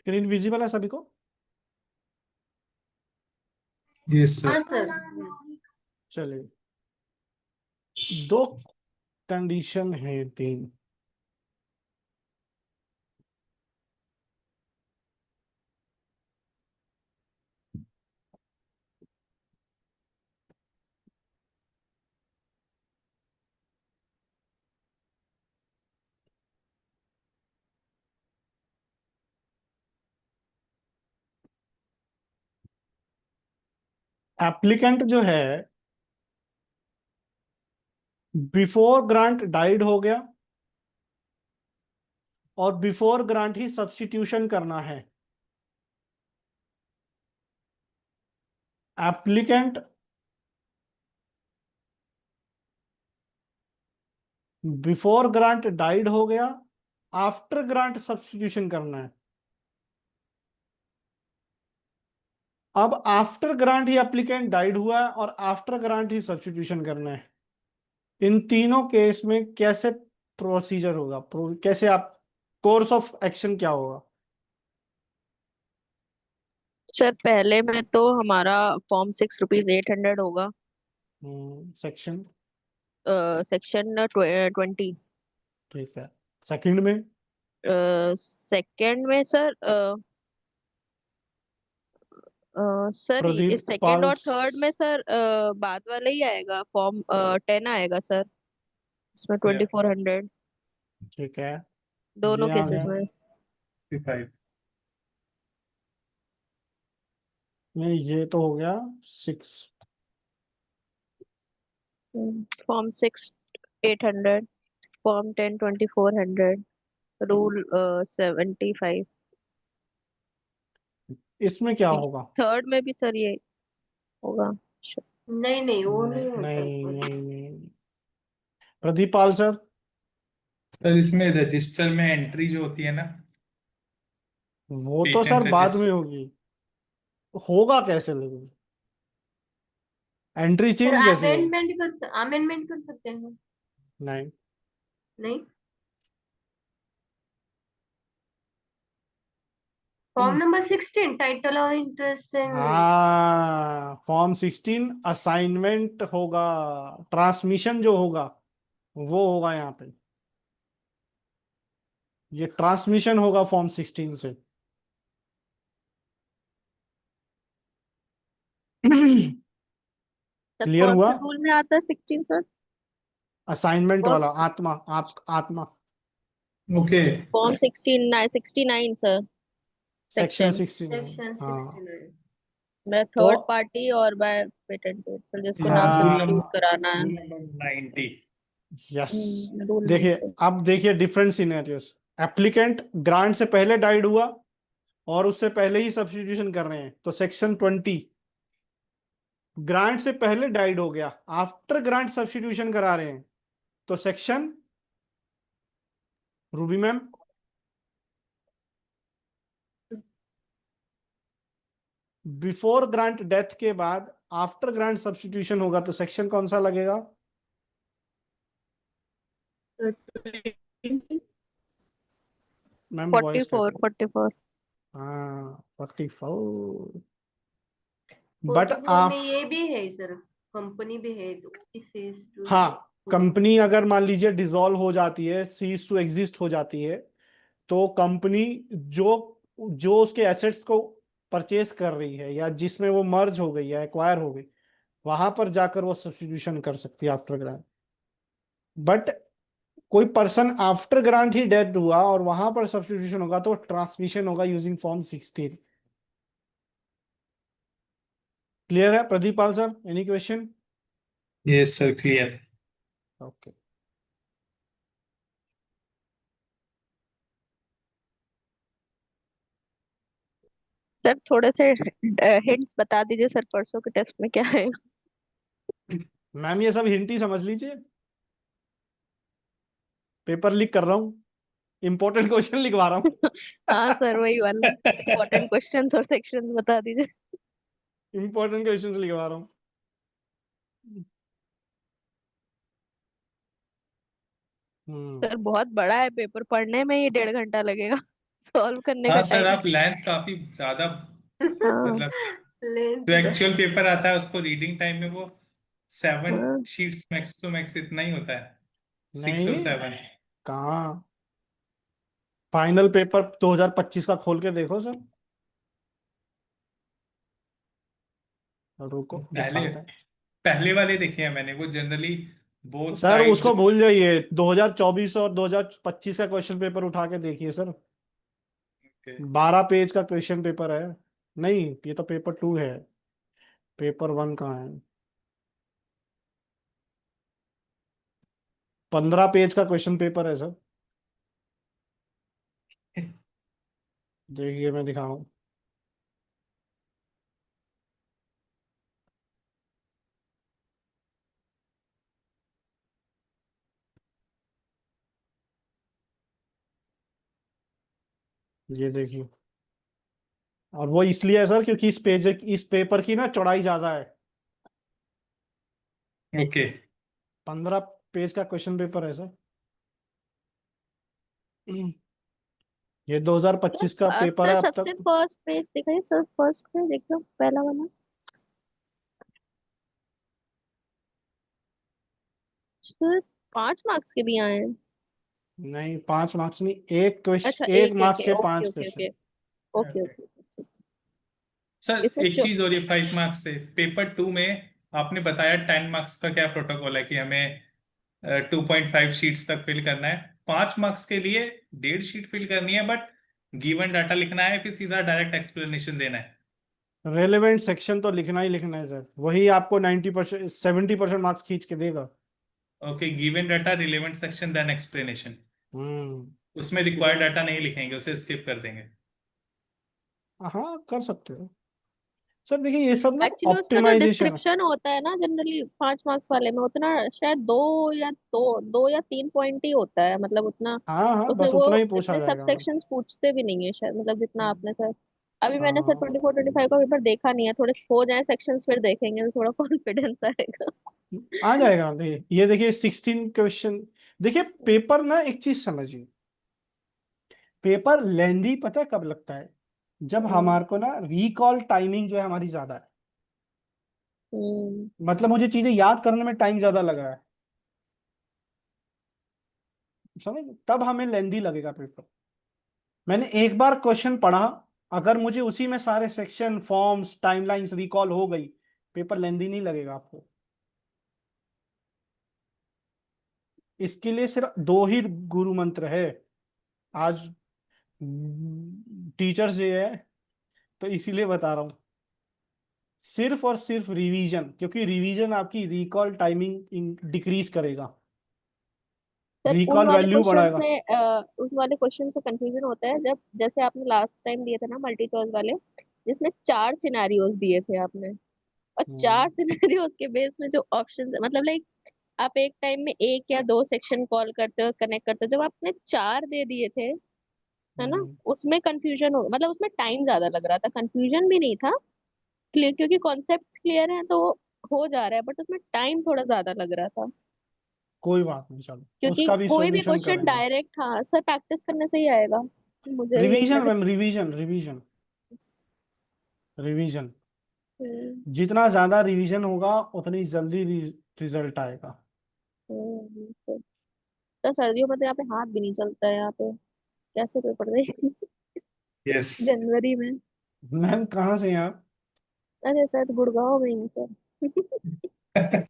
स्क्रीन विजिबल है सभी को? यस हाँ सर। सर। चलिए, दो कंडीशन है, तीन। एप्लीकेंट जो है बिफोर ग्रांट डाइड हो गया और बिफोर ग्रांट ही सब्स्टिट्यूशन करना है। एप्लीकेंट बिफोर ग्रांट डाइड हो गया, आफ्टर ग्रांट सब्स्टिट्यूशन करना है। अब आफ्टर ग्रांट ही एप्लीकेंट डाइड हुआ है और आफ्टर ग्रांट ही सब्स्टिट्यूशन करना है। इन तीनों केस में कैसे प्रोसीजर होगा, कैसे आप कोर्स ऑफ एक्शन क्या होगा? सर पहले में तो हमारा फॉर्म 6 रुपीज 800 होगा। Section section 20। ठीक है। सेकंड में सेकंड में सर सर प्रदीप सेकंड पाल। और थर्ड में सर बाद वाला ही आएगा, फॉर्म 10 आएगा सर, इसमें 2400 ठीक है, दोनों ये आ केसेस गया। में। 55। नहीं, ये तो हो गया 6। Form 6 800, form 10 2400, rule 75। इसमें क्या होगा? थर्ड में भी सर ये होगा। नहीं नहीं, वो नहीं नहीं होता नहीं इसमें। नहीं नहीं। प्रदीप पाल सर, सर इसमें रजिस्टर में एंट्री जो होती है ना, वो तो सर पेटेंट बाद में रजिस्टर। होगी। होगा कैसे लेकिन? एंट्री सर चेंज कैसे होगी? अमेंडमेंट कर सकते हैं। नहीं। नहीं, form number 16 title of interest and. हाँ, फॉर्म 16 असाइनमेंट होगा। ट्रांसमिशन जो होगा वो होगा यहाँ पे। ये ट्रांसमिशन होगा फॉर्म 16 से। सर क्लियर कौन हुआ? से रूल में आता है 16 सर? असाइनमेंट कौन? वाला, आत्मा, आप आत्मा। Okay. Form 69 sir, section section. 69। Section हाँ 69। मैं तो थर्ड पार्टी और बाय पेटेंट सर, जिसको नाम रूल हाँ, सब्स्टिट्यूट नंबर कराना है। Rule number 90। यस। रूल देखिए, 90। अब देखिए डिफरेंट सिनेरियोस। एप्लीकेंट ग्रांट से पहले डाइड हुआ और उससे पहले ही सब्स्टिट्यूशन कर रहे हैं, तो सेक्शन 20। ग्रांट से पहले डाइड हो गया, आफ्टर ग्रांट सब्स्टिट्यूशन करा रहे हैं, तो section, Ruby ma'am, before grant death के बाद आफ्टर ग्रांट सब्स्टिट्यूशन होगा तो सेक्शन कौन सा लगेगा? Ma'am voice 44 44। हाँ 44 बट 44 में ये भी है सर, कंपनी भी है तो cease to हाँ, हो जाती कंपनी अगर मान लीजिए डिसॉल्व हो जाती है, सीज टू एग्जिस्ट हो जाती है, तो कंपनी जो जो उसके एसेट्स को परचेज कर रही है या जिसमें वो मर्ज हो गई या एक्वायर हो गई, वहां पर जाकर वो सब्स्टिट्यूशन कर सकती है आफ्टर ग्रांट। बट कोई पर्सन आफ्टर ग्रांट ही डेड हुआ और वहां पर सब्स्टिट्यूशन होगा तो ट्रांसमिशन होगा यूजिंग फॉर्म 16। क्लियर है Pradeep Pal sir? Any question? Yes, sir, clear. Okay. Sir थोड़े से हिंट्स बता दीजिए सर, परसों के टेस्ट में क्या आएगा। मैम ये सब हिंट ही समझ लीजिए, पेपर लीक कर रहा हूँ, इंपॉर्टेंट क्वेश्चन लिखवा रहा हूँ। हाँ सर, वही वाला इम्पोर्टेंट क्वेश्चन और सेक्शन बता दीजिए। इंपॉर्टेंट क्वेश्चन लिखवा रहा हूँ। हम्म। सर बहुत बड़ा है पेपर, पढ़ने में ही 1.5 घंटा लगेगा, सॉल्व करने का हाँ सर, टाइम। आप लेंथ काफी ज्यादा हाँ मतलब लेंथ जो है। एक्चुअल पेपर आता है उसको रीडिंग टाइम में वो 7 हाँ। शीट्स मैक्स टू मैक्स इतना ही होता है, 6 और नहीं, 7। कहाँ, फाइनल पेपर 2025 का खोल के देखो सर। रुको पहले दिखाते हैं पहले वाले देखे हैं मैंने, वो जनरली बोथ सर, साइड्स। उसको भूल जाइए, 2024 और 2025 का क्वेश्चन पेपर उठा के देखिए सर। 12 पेज का क्वेश्चन पेपर है। नहीं, ये तो पेपर 2 है, पेपर 1 कहाँ है? 15 पेज का क्वेश्चन पेपर है सर। देखिए मैं दिखा रहा हूँ। ये देखिए, और वो इसलिए है सर क्योंकि इस पेपर की ना चौड़ाई ज्यादा है। ओके 15 पेज का क्वेश्चन पेपर है सर। ये 2025 का पेपर सर है अब सबसे तक। फर्स्ट पेज दिखाइए सर, फर्स्ट पे देखो, पहला वाला। सर 5 मार्क्स के भी आए हैं। नहीं, 5 मार्क्स नहीं, एक अच्छा, क्वेश्चन, एक एक एक मार्क्स है, के ओके पांच okay question okay okay okay okay. Sir, इसमें एक चीज और, ये 5 मार्क्स से पेपर 2 में आपने बताया 10 मार्क्स का क्या प्रोटोकॉल है कि हमें 2.5 शीट्स तक फिल करना है। 5 मार्क्स के लिए 1.5 शीट फिल करनी है, बट गिवन डाटा लिखना है, फिर सीधा डायरेक्ट एक्सप्लेनेशन देना है। रेलेवेंट सेक्शन तो लिखना ही लिखना है सर, वही आपको 90% 70% मार्क्स खींच के देगा। Okay, given data, relevant section, then explanation. Hmm. उसमें रिक्वायर्ड डाटा नहीं लिखेंगे, उसे स्किप कर देंगे। हाँ कर सकते हो सर, देखिए ये सब ना एक्चुअली उसका जो ऑप्टिमाइजेशन है। डिस्क्रिप्शन होता है ना, जनरली 5 मार्क्स वाले में उतना शायद दो या 3 पॉइंट ही होता है, मतलब उतना। हाँ हाँ, उसमें बस वो उतना ही पूछा इतने सब जाएगा बस। सेक्शंस पूछते भी नहीं है शायद, मतलब जितना आपने सर। अभी मैंने सर हाँ, 24-25 का पेपर देखा नहीं है, थोड़े हो जाए सेक्शंस फिर देखेंगे तो थोड़ा कॉन्फिडेंस आएगा। आ जाएगा। देखिए ये देखिए 16 क्वेश्चन। देखिए पेपर ना, एक चीज समझिए, पेपर लेंदी पता है कब लगता है? जब हम्म। हमारे को ना रिकॉल टाइमिंग जो है हमारी ज्यादा है, हम्म। मतलब मुझे चीजें याद करने में टाइम ज्यादा लगा है, समझ, तब हमें लेंदी लगेगा पेपर। मैंने एक बार क्वेश्चन पढ़ा, अगर मुझे उसी में सारे सेक्शन फॉर्म्स टाइमलाइंस रिकॉल हो गई, पेपर लेंदी नहीं लगेगा आपको। इसके लिए सिर्फ दो ही गुरु मंत्र है आज, टीचर्स डे है तो इसीलिए बता रहा हूँ, सिर्फ और सिर्फ रिवीजन, क्योंकि रिवीजन आपकी रिकॉल टाइमिंग डिक्रीज करेगा, सर रिकॉल वैल्यू बढ़ाएगा। उन वाले क्वेश्चन से कंफ्यूजन होता है, जब जैसे आपने लास्ट टाइम दिए थे ना मल्टी चॉइस वाले, जिसमें 4 सिनेरियोज दिए थे आपने, और हम्म। 4 सिनेरियोज के बेस में जो ऑप्शन है, मतलब लाइक आप एक टाइम में एक या दो सेक्शन कॉल करते हो, कनेक्ट करते हो, जब आपने 4 दे दिए थे, है ना, हम्म। उसमें कंफ्यूजन हो, मतलब उसमें टाइम ज्यादा लग रहा था, कंफ्यूजन भी नहीं था, क्लियर, क्योंकि कॉन्सेप्ट क्लियर है तो हो जा रहा है, बट उसमें टाइम थोड़ा ज्यादा लग रहा था। कोई बात नहीं, चलो क्योंकि उसका भी कोई भी सॉल्यूशन क्वेश्चन करेंगे। डायरेक्ट, हाँ सर, प्रैक्टिस करने से ही आएगा। मुझे भी यही रिवीजन लगा। Ma'am, revision revision revision. Hmm, जितना ज्यादा रिवीजन होगा उतनी जल्दी रिजल्ट आएगा। सर। तो सर्दियों में तो यहाँ पे हाथ भी नहीं चलता है यहाँ पे। कैसे पेपर दे यस। जनवरी में। मैम कहाँ से हैं आप? अरे सर गुड़गांव में ही सर।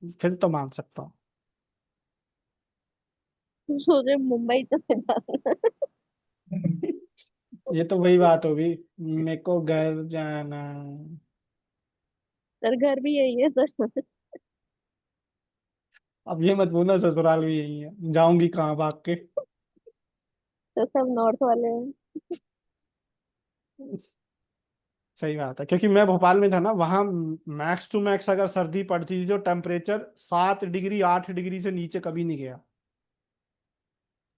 फिर तो मान सकता हूँ। सोचे मुंबई चले जाना। ये तो वही बात होगी, मेरे को घर जाना है। सर घर भी यही है सर। अब ये मत बोलना ससुराल भी यही है, जाऊंगी कहाँ भाग के। तो सब नॉर्थ वाले हैं। सही बात है, क्योंकि मैं भोपाल में था ना, वहां मैक्स टू मैक्स अगर सर्दी पड़ती थी तो टेम्परेचर 7 डिग्री 8 डिग्री से नीचे कभी नहीं गया।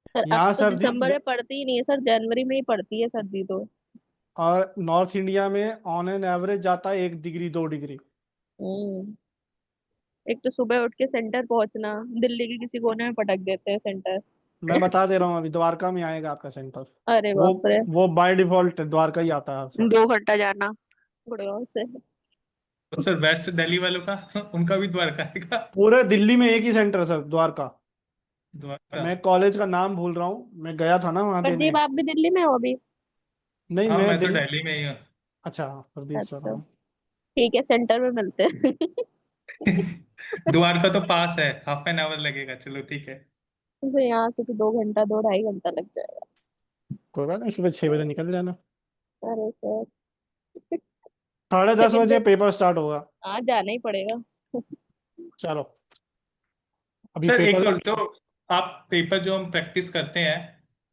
सर अब यहाँ तो सर्दी दिसंबर में पड़ती ही नहीं है सर, जनवरी में ही पड़ती है सर्दी तो। और नॉर्थ इंडिया में ऑन एन एवरेज जाता है 1 डिग्री 2 डिग्री। हम्म। एक तो सुबह उठ के सेंटर पहुंचना, दिल्ली के किसी कोने में पटक देते हैं सेंटर। मैं बता दे रहा हूँ, अभी द्वारका में आएगा आपका सेंटर। अरे वो बाप रे। वो बाय डिफॉल्ट द्वारका ही आता है हर साल। 2 घंटा जाना गुड़गांव से। तो सर वेस्ट दिल्ली वालों का उनका भी द्वारका आएगा। पूरे दिल्ली में एक ही सेंटर है सर, द्वारका। द्वारका। मैं कॉलेज का नाम भूल रहा हूँ, मैं गया था ना वहां देने। प्रदीप आप भी दिल्ली में हो अभी? नहीं हाँ मैं मैं तो दिल्ली। दिल्ली में ही हूँ। अच्छा प्रदीप सर, अच्छा हाँ। ठीक है, सेंटर में मिलते हैं। द्वारका तो पास है, हाफ एन आवर लगेगा, चलो ठीक है। तो यहाँ से तो 2 घंटा 2 ढाई घंटा लग जाएगा। कोई बात नहीं, सुबह 6 बजे निकल जाना। अरे सर। 10:30 बजे चलिए पेपर स्टार्ट होगा। आज जाना ही पड़ेगा। चलो अभी सर एक पेपर। और जो आप पेपर जो हम प्रैक्टिस करते हैं,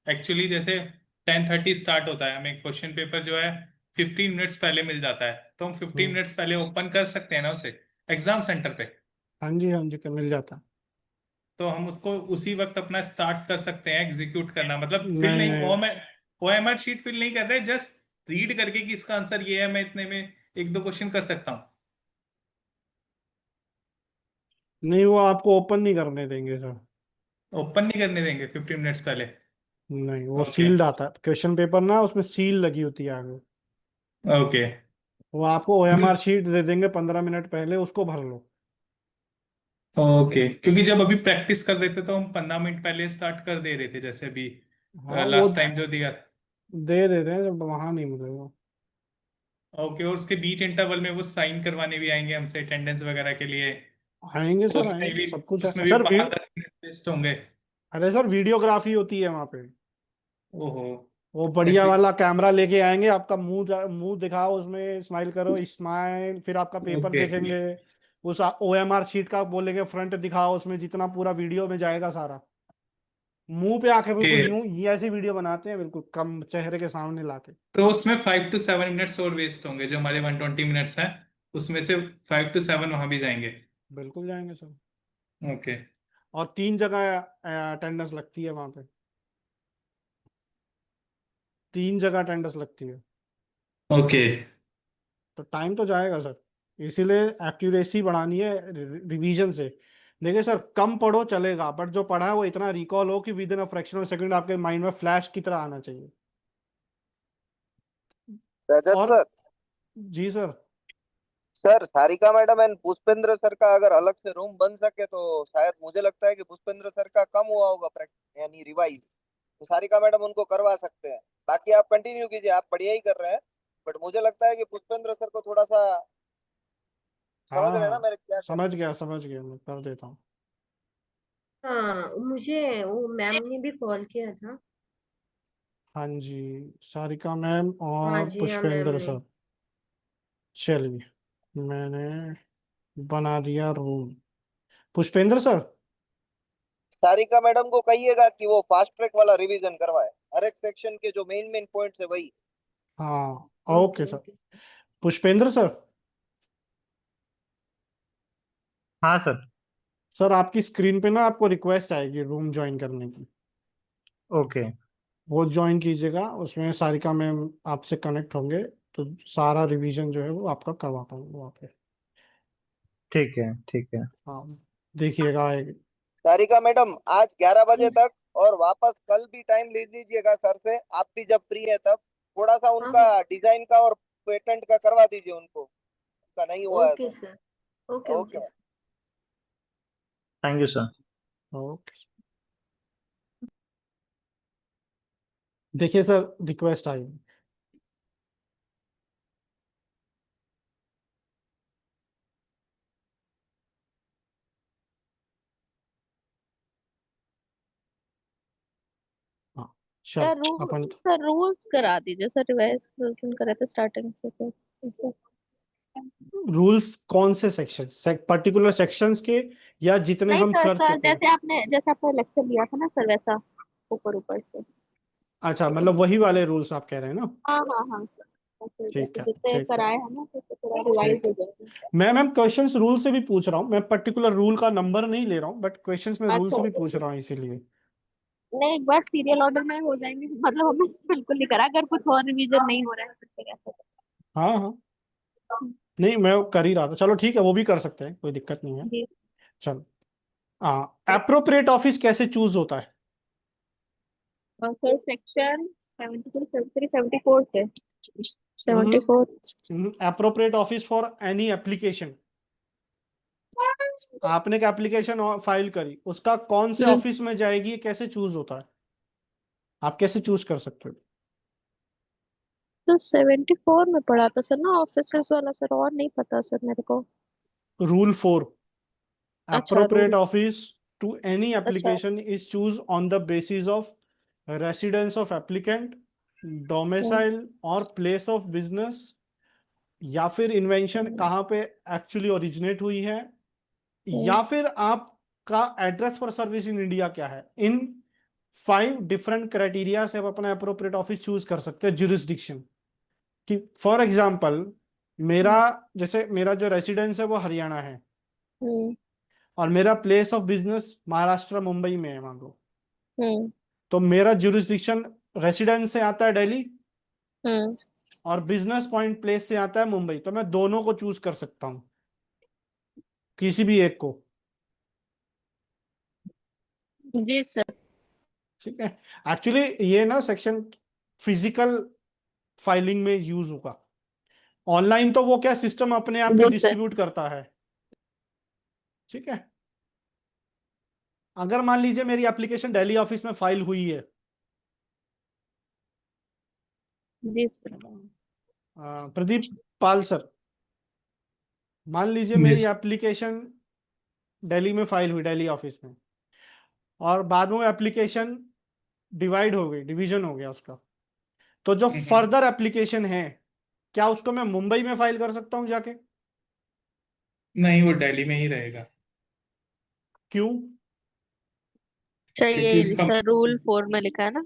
एक्चुअली जैसे 10:30 स्टार्ट होता है, हमें क्वेश्चन पेपर जो है 15 मिनट्स पहले मिल जाता है, तो हम 15 मिनट्स पहले ओपन कर सकते हैं ना उसे एग्जाम सेंटर पे। हाँ जी हाँ जी, मिल जाता। तो हम उसको उसी वक्त अपना स्टार्ट कर सकते हैं एग्जीक्यूट करना, मतलब फिल नहीं नहीं, नहीं ओएमआर शीट फिल नहीं कर रहे, जस्ट रीड करके कि इसका आंसर ये है, मैं इतने में एक दो क्वेश्चन कर सकता हूँ। नहीं, वो आपको ओपन नहीं करने देंगे सर। ओपन नहीं करने देंगे 15 मिनट्स पहले? नहीं, वो ओके। सील्ड आता है क्वेश्चन पेपर ना, उसमें सील लगी होती है आगे। ओके। वो आपको ओएमआर शीट दे देंगे 15 मिनट पहले, उसको भर लो। ओके, क्योंकि जब अभी प्रैक्टिस कर रहे थे तो हम 15 मिनट पहले स्टार्ट कर दे रहे थे, जैसे अभी हाँ वो लास्ट टाइम जो दिया था। दे देते हैं, जब वहां नहीं मिलेगा। ओके, और उसके बीच इंटरवल में वो साइन करवाने भी आएंगे हमसे अटेंडेंस वगैरह के लिए, आएंगे तो सर, आएंगे, सब कुछ है उसमें भी सर। 12-10 मिनट वेस्ट होंगे। अरे सर वीडियोग्राफी होती है वहां पे। ओहो। वो बढ़िया एटलीस्ट। वाला कैमरा लेके आएंगे, आपका मुंह मुंह दिखाओ, उसमें स्माइल करो, स्माइल, फिर आपका पेपर ओके। देखेंगे। उस ओएमआर शीट का बोलेंगे फ्रंट दिखाओ, उसमें जितना पूरा वीडियो में जाएगा सारा। मुंह पे आके बिल्कुल यूं, ये ऐसी वीडियो बनाते हैं बिल्कुल कम चेहरे के सामने लाके। तो उसमें 5 to 7 मिनट्स और वेस्ट होंगे, जो हमारे 120 मिनट्स हैं उसमें से 5 to 7 वहां भी जाएंगे। बिल्कुल जाएंगे सर। ओके। और 3 जगह अटेंडेंस लगती है वहां पे। 3 जगह अटेंडेंस लगती है। ओके। तो टाइम तो जाएगा सर, इसीलिए एक्यूरेसी बढ़ानी है रिवीजन से। देखिए सर, कम पढ़ो चलेगा, बट जो पढ़ा है वो इतना रिकॉल हो कि within a fraction of second आपके माइंड में फ्लैश की तरह आना चाहिए। रजत और सर। जी sir. Sir Sarika madam and Pushpendra sir का अगर अलग से रूम बन सके तो शायद मुझे लगता है कि पुष्पेंद्र सर का कम हुआ होगा यानी रिवाइज, तो सारिका मैडम उनको करवा सकते हैं। बाकी आप कंटिन्यू कीजिए, आप बढ़िया ही कर रहे हैं, बट मुझे लगता है कि पुष्पेंद्र सर को थोड़ा सा, हाँ समझ रहे हैं ना हाँ, मेरे क्या कहना है। समझ गया, मैं कर देता हूँ। हाँ मुझे वो मैम ने भी कॉल किया था। हाँ जी, सारिका मैम हाँ और जी हाँ मैम पुष्पेंद्र ने। सर। चलिए, मैंने बना दिया room. Pushpendra sir. Sarika madam को कहिएगा कि वो फास्ट ट्रैक वाला रिवीजन करवाए, हर एक सेक्शन के जो मेन मेन पॉइंट्स है वही। हाँ okay okay sir. Okay. Pushpendra sir. हाँ सर। सर आपकी स्क्रीन पे ना आपको रिक्वेस्ट आएगी रूम ज्वाइन करने की। ओके। वो ज्वाइन कीजिएगा, उसमें सारिका मैम आपसे कनेक्ट होंगे। तो सारा रिवीजन जो है वो आपका करवा पाऊंगा वहाँ पे। ठीक है, ठीक है। हाँ, देखिएगा आएगी। सारिका मैडम आज 11 बजे तक और वापस कल भी टाइम ले लीजिएगा सर से, आप भी जब फ्री है तब थोड़ा सा उनका डिजाइन का और पेटेंट का करवा दीजिए उनको, उनका नहीं हुआ है ओके तो। Sir, okay okay. Okay. Thank you sir. Okay, देखिए सर, रिक्वेस्ट आई। हाँ, चल अपन सर रूल्स करा दीजिए सर, रिवाइज करे थे स्टार्टिंग से सर। रूल्स कौन से सेक्शन, पर्टिकुलर सेक्शंस के, या जितने नहीं हम सर, कर सर चुके हैं? जैसे आपने लेक्चर लिया था ना सर, वैसा ऊपर ऊपर से। अच्छा, मतलब वही वाले रूल्स आप कह रहे हैं ना? हाँ हाँ हाँ सर, ऐसे ठीक जैसे है, जितने ठीक है, कराए हैं ना, तो थोड़ा रिवाइज ठीक हो है। जाएगा। मैम क्वेश्चंस रूल से भी पूछ रहा हूँ, मैं पर्टिकुलर रूल का नंबर नहीं ले रहा हूँ, बट क्वेश्चंस में रूल अच्छा से भी अच्छा पूछ अच्छा। रहा हूँ इसीलिए। नहीं, एक बार सीरियल ऑर्डर में हो जाएंगे, मतलब हमें बिल्कुल नहीं करा, अगर कुछ और रिवीजन नहीं हो रहा है तो कैसे हाँ हाँ, नहीं मैं कर ही रहा था, चलो ठीक है, वो भी कर सकते हैं, कोई दिक्कत नहीं है। जी। चलो, एप्रोप्रिएट ऑफिस कैसे चूज होता है? और सर सेक्शन 72, 73, 74 से 74। Appropriate office for any application, आपने एक एप्लीकेशन फाइल करी, उसका कौन से ऑफिस में जाएगी, ये कैसे चूज होता है? आप कैसे चूज कर सकते हो? तो 74 में पढ़ा था सर ना ऑफिसेस वाला सर, और नहीं पता सर मेरे को। रूल 4, अच्छा appropriate rule. office to any अच्छा। application is choose on the basis of residence of applicant, hmm, domicile और place of business, या फिर इन्वेंशन कहाँ पे एक्चुअली ओरिजिनेट हुई है, हम्म, या फिर आपका address for service in India क्या है। इन 5 डिफरेंट क्राइटेरिया से आप अपना अप्रोप्रिएट ऑफिस चूज कर सकते हैं। जुरिस्डिक्शन कि फॉर एग्जांपल, मेरा जैसे मेरा जो रेसिडेंस है वो हरियाणा है, हम्म, और मेरा place of business Maharashtra Mumbai में है मान लो, हम्म, तो मेरा जुरिस्डिक्शन रेसिडेंस से आता है दिल्ली, हम्म। और बिजनेस पॉइंट प्लेस से आता है मुंबई, तो मैं दोनों को चूज कर सकता हूँ, किसी भी एक को। जी सर। ठीक है, एक्चुअली ये ना सेक्शन फिजिकल फाइलिंग में यूज होगा, ऑनलाइन तो वो क्या सिस्टम अपने आप ही जी सर। डिस्ट्रीब्यूट करता है। ठीक है, अगर मान लीजिए मेरी एप्लीकेशन दिल्ली ऑफिस में फाइल हुई है, जी सर। प्रदीप पाल सर, मान लीजिए मेरी Yes. एप्लीकेशन दिल्ली में फाइल हुई, दिल्ली ऑफिस में, और बाद में एप्लीकेशन डिवाइड हो गई, डिवीजन हो गया उसका, तो जो फर्दर एप्लीकेशन है, क्या उसको मैं मुंबई में फाइल कर सकता हूं जाके? नहीं, वो दिल्ली में ही रहेगा, क्यों? अच्छा, क्योंकि ये उसका सर रूल 4 में लिखा है ना,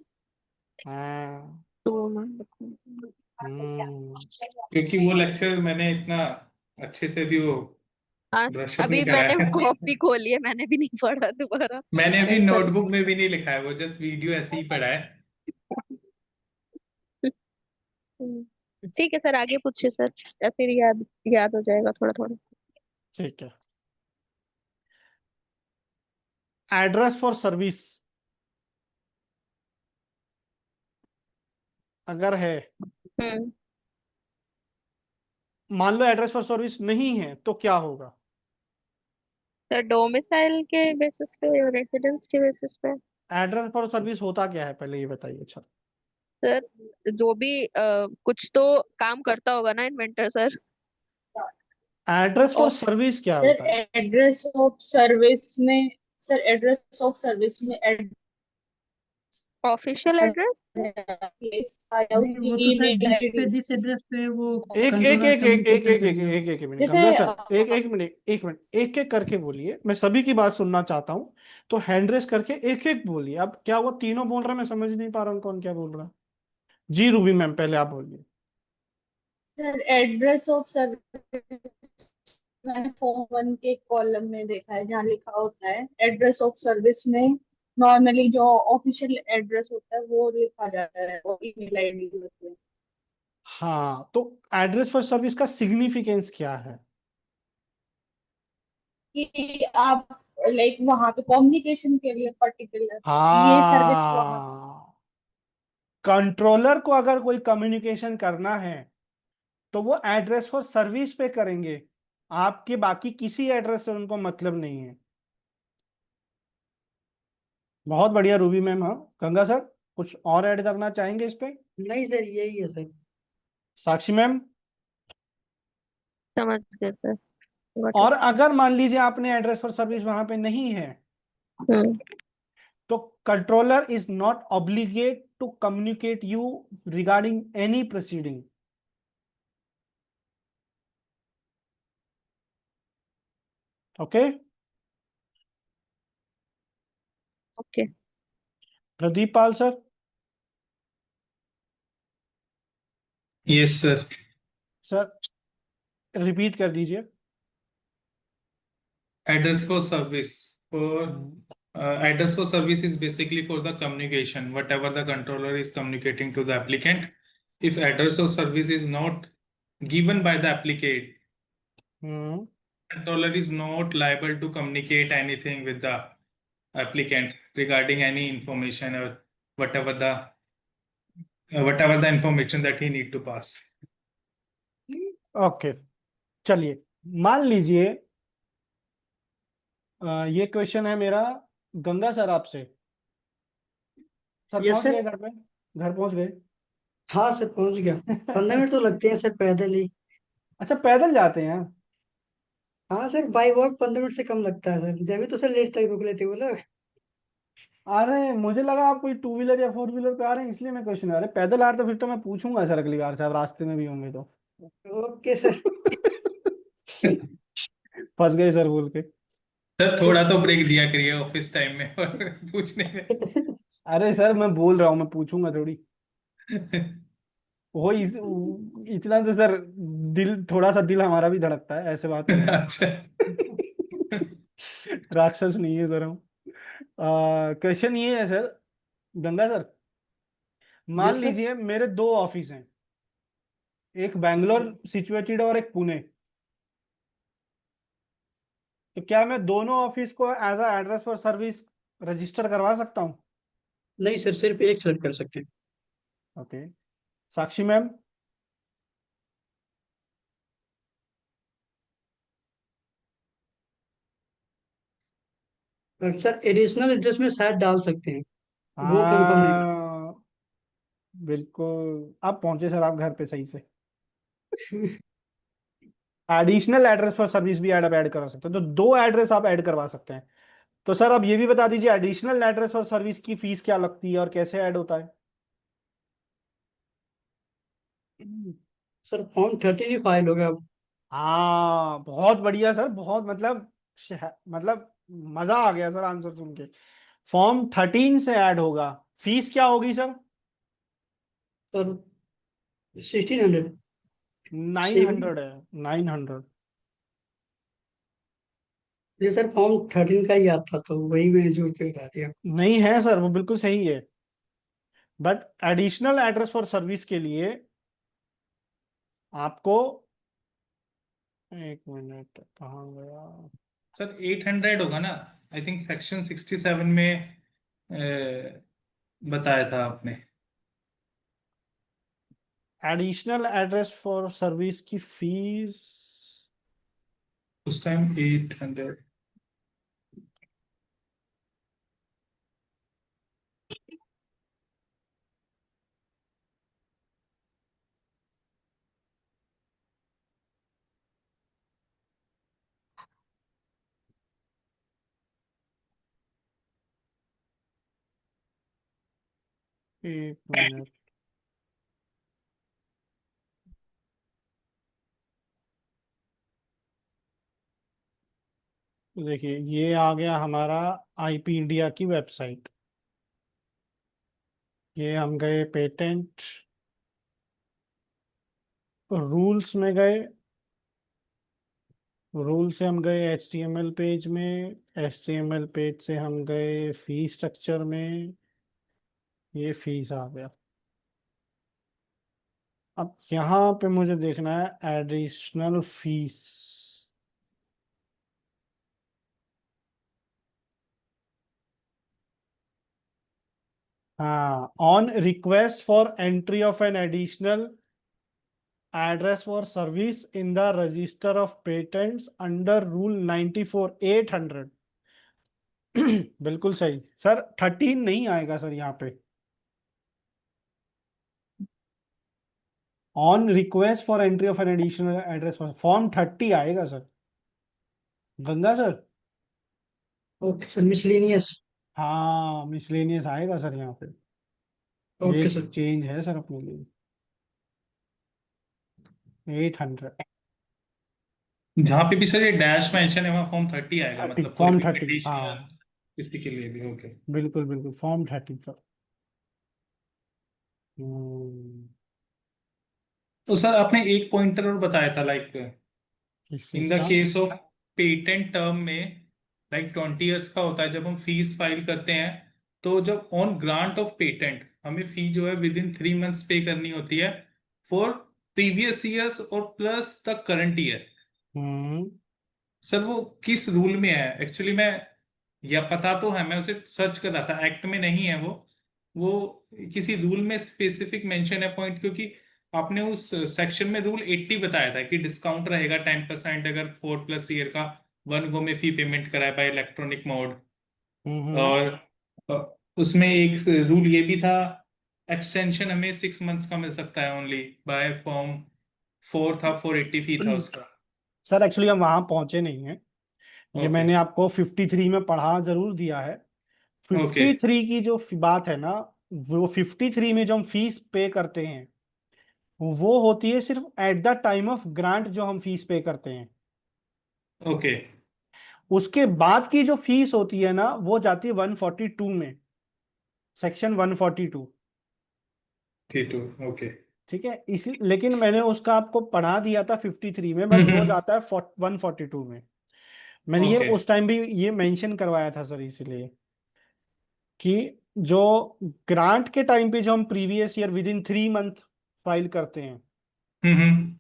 हाँ, 2 में लिखा हम्म, क्योंकि वो लेक्चर मैंने इतना अच्छे से भी वो है। हाँ, ब्रशअप अभी नहीं कराया मैंने है। कॉपी खोली है, मैंने भी नहीं पढ़ा दोबारा। मैंने अभी सर। नोटबुक में भी नहीं लिखा है, वो जस्ट वीडियो ऐसे ही पढ़ा है। ठीक है सर, आगे पूछिए सर, ऐसे ही याद याद हो जाएगा थोड़ा थोड़ा। ठीक है। एड्रेस फॉर सर्विस अगर है, हम्म। मान लो एड्रेस फॉर सर्विस नहीं है, तो क्या होगा? सर डोमिसाइल के बेसिस पे, रेसिडेंस के बेसिस पे। एड्रेस फॉर सर्विस होता क्या है, पहले ये बताइए। अच्छा, सर जो भी कुछ तो काम करता होगा ना इन्वेंटर सर। एड्रेस फॉर और सर्विस क्या सर होता है? एड्रेस ऑफ सर्विस में, सर एड्रेस ऑफ सर्विस में ऑफिशियल एड्रेस। एड्रेस आया, नहीं, उसकी वो तो सर ईमेल जिस पे आईडी। जिस एड्रेस पे वो एक एक कंट्रोलर एक एक एक कम्युनिकेशन एक एक करेगा। एक एक एक मिनट, जैसे गंगा सर, एक मिनट, एक मिनट, एक एक करके बोलिए, मैं सभी की बात सुनना चाहता हूँ, तो हैंड रेस करके एक एक बोलिए। अब क्या वो तीनों बोल रहे हैं, मैं समझ नहीं पा रहा हूँ कौन क्या बोल रहा है। जी रूबी मैम, पहले आप बोलिए। सर एड्रेस ऑफ सर्विस मैंने फॉर्म 1 के कॉलम में देखा है, जहाँ लिखा होता है एड्रेस ऑफ सर्विस में नॉर्मली जो ऑफिशियल एड्रेस होता है वो लिखा जाता है, और ईमेल आईडी होती है। हाँ, तो एड्रेस फॉर सर्विस का सिग्निफिकेंस क्या है? कि आप लाइक वहां पे कम्युनिकेशन के लिए पर्टिकुलर ये सर्विस वहां। हाँ, कंट्रोलर को अगर कोई कम्युनिकेशन करना है तो वो एड्रेस फॉर सर्विस पे करेंगे, आपके बाकी किसी एड्रेस से उनको मतलब नहीं है। बहुत बढ़िया रूबी मैम। हाँ, गंगा सर कुछ और ऐड करना चाहेंगे इस पे? नहीं सर, यही है सर। साक्षी मैम? समझ गए सर, गॉट और इट। अगर मान लीजिए आपने एड्रेस फॉर सर्विस वहां पे नहीं है, तो controller is not obligate to communicate you regarding any proceeding. Okay? Okay. Pradeep Pal sir? Yes, sir. Sir repeat कर दीजिए। Address for service. Address for service is basically for the communication, whatever the controller is communicating to the applicant. If address of service is not given by the applicant, hmm. controller is not liable to communicate anything with the applicant regarding any information or whatever the information that he need to pass. Okay, चलिए मान लीजिए ये question है मेरा Ganga sir आपसे। Sir yes पहुंच sir. गए घर पे? घर पहुंच गए? हाँ सर, पहुंच गया। 15 मिनट तो लगते हैं सर पैदल ही। अच्छा, पैदल जाते हैं? हाँ सर, बाई वॉक 15 मिनट से कम लगता है सर, जब भी तो सर लेट तक रुक लेते वो लोग। अरे मुझे लगा आप कोई टू व्हीलर या फोर व्हीलर पे आ रहे हैं, इसलिए मैं क्वेश्चन आ रहे पैदल आ रहे तो फिर तो मैं पूछूंगा सर अगली बार से, आप रास्ते में भी होंगे तो। Okay sir. फंस गए सर बोल के। सर तो थोड़ा तो ब्रेक दिया करिए ऑफिस टाइम में और पूछने में। अरे सर मैं बोल रहा हूँ, मैं पूछूंगा थोड़ी। वो इतना तो सर, दिल थोड़ा सा दिल हमारा भी धड़कता है, ऐसे बात नहीं अच्छा। है। राक्षस नहीं है सर हम। क्वेश्चन ये है सर, गंगा सर, मान यस सर। लीजिए मेरे दो ऑफिस हैं, एक बैंगलोर सिचुएटेड और एक पुणे। तो क्या मैं दोनों ऑफिस को as a address for service register करवा सकता हूँ? नहीं सर, सिर्फ एक सेलेक्ट कर सकते हैं। ओके। साक्षी मैम? और सर एडिशनल एड्रेस में शायद डाल सकते हैं, वो कंफर्म नहीं हाँ बिल्कुल, आप पहुंचे सर आप घर पे सही से। पता। एडिशनल एड्रेस फॉर सर्विस भी ऐड करा सकते हैं, तो दो एड्रेस आप ऐड करवा सकते हैं। तो सर अब ये भी बता दीजिए एडिशनल एड्रेस फॉर सर्विस की फीस क्या लगती है और कैसे ऐड होता है? सर फॉर्म 13 ही फाइल हो गया अब। हाँ बहुत बढ़िया सर, बहुत मतलब मतलब मजा आ गया सर आंसर सुन के। फॉर्म 13 से ऐड होगा। फीस क्या होगी सर? सर 1600। 900 है, 900। ये सर फॉर्म 13 का ही याद था तो वही मैंने जोड़ के बता दिया। नहीं है सर, वो बिल्कुल सही है, but additional address for service के लिए आपको, एक मिनट कहाँ गया? सर 800 होगा ना? आई थिंक सेक्शन 67 में बताया था आपने। एडिशनल एड्रेस फॉर सर्विस की फीस उस टाइम 800। एक मिनट, देखिए ये आ गया हमारा आईपी इंडिया की वेबसाइट। ये हम गए पेटेंट रूल्स में गए, रूल से हम गए HTML पेज में, HTML पेज से हम गए फी स्ट्रक्चर में, ये फीस आ गया। अब यहाँ पे मुझे देखना है एडिशनल फीस। हाँ, on request for entry of an additional address for service in the register of patents under rule 94 800। बिल्कुल सही सर, 13 नहीं आएगा सर यहाँ पे। On request for entry of an additional address form 30 आएगा sir. Ganga sir, okay sir, miscellaneous. हाँ miscellaneous आएगा sir यहाँ पे। ये ओके सर। चेंज है सर अपने लिए। 800 जहाँ पे भी सर ये डैश मेंशन है वहाँ फॉर्म 30 आएगा, 30 मतलब कोई फॉर्म भी 30, पिटिशन हाँ किसी के लिए भी। ओके। बिल्कुल बिल्कुल फॉर्म 30 सर। हम्म, तो सर आपने एक पॉइंटर और बताया था, लाइक किस इन चीज द का? केस ऑफ पेटेंट टर्म में, लाइक 20 ईयर्स का होता है जब हम फीस फाइल करते हैं, तो जब ऑन ग्रांट ऑफ पेटेंट हमें फी जो है विद इन 3 मंथ्स पे करनी होती है फॉर प्रीवियस ईयर्स और plus the current year. Hmm sir वो किस रूल में है एक्चुअली? मैं, या पता तो है, मैं उसे सर्च कर रहा था, एक्ट में नहीं है वो किसी रूल में स्पेसिफिक मेंशन है पॉइंट, क्योंकि आपने उस सेक्शन में रूल 80 बताया था कि डिस्काउंट रहेगा 10% अगर 4+ ईयर का 1 गो में फी पेमेंट कराए बाय इलेक्ट्रॉनिक मोड। हम्म और उसमें एक रूल ये भी था, एक्सटेंशन हमें 6 मंथ्स का मिल सकता है ओनली बाय फॉर्म 4 था, 480 फी था उसका। सर एक्चुअली हम वहां पहुंचे नहीं हैं। ये ओके। मैंने आपको 53 में पढ़ा जरूर दिया है। ओके। 53 की जो बात है ना, वो 53 में जो हम फीस पे करते हैं वो होती है सिर्फ at the time of grant जो हम फीस पे करते हैं। ओके। उसके बाद की जो फीस होती है ना वो जाती है 142 में, सेक्शन 142। ठीक। ओके। ठीक है, इसी लेकिन मैंने उसका आपको पढ़ा दिया था 53 में, बट वो जाता है 142 में। मैंने ये ओके। उस टाइम भी ये मेंशन करवाया था सर, इसीलिए कि जो ग्रांट के टाइम पे जो हम previous year with in 3 month file करते हैं हम्म।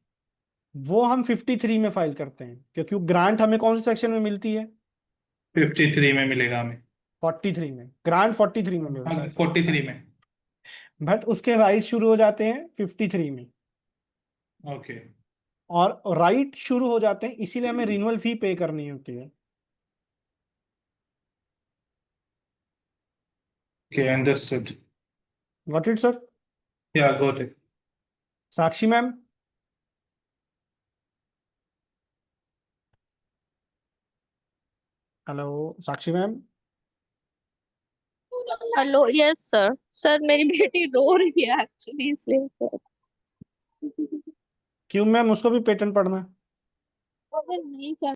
वो हम 53 में फाइल करते हैं, क्योंकि ग्रांट हमें कौन से सेक्शन में मिलती है? 53 में मिलेगा हमें। 43 में, ग्रांट 43 में मिलता हाँ, है सर। 43 में। बट उसके राइट शुरू हो जाते हैं 53 में, ओके। और राइट शुरू हो जाते हैं इसीलिए हमें रिन्यूअल फी पे करनी होती है। Okay, understood. Got it sir? या got it. Sakshi ma'am, hello Sakshi ma'am. Hello, yes sir. Sir मेरी बेटी रो रही है एक्चुअली, इसलिए सर। क्यों मैम, उसको भी पेटेंट पढ़ना है? अरे नहीं सर,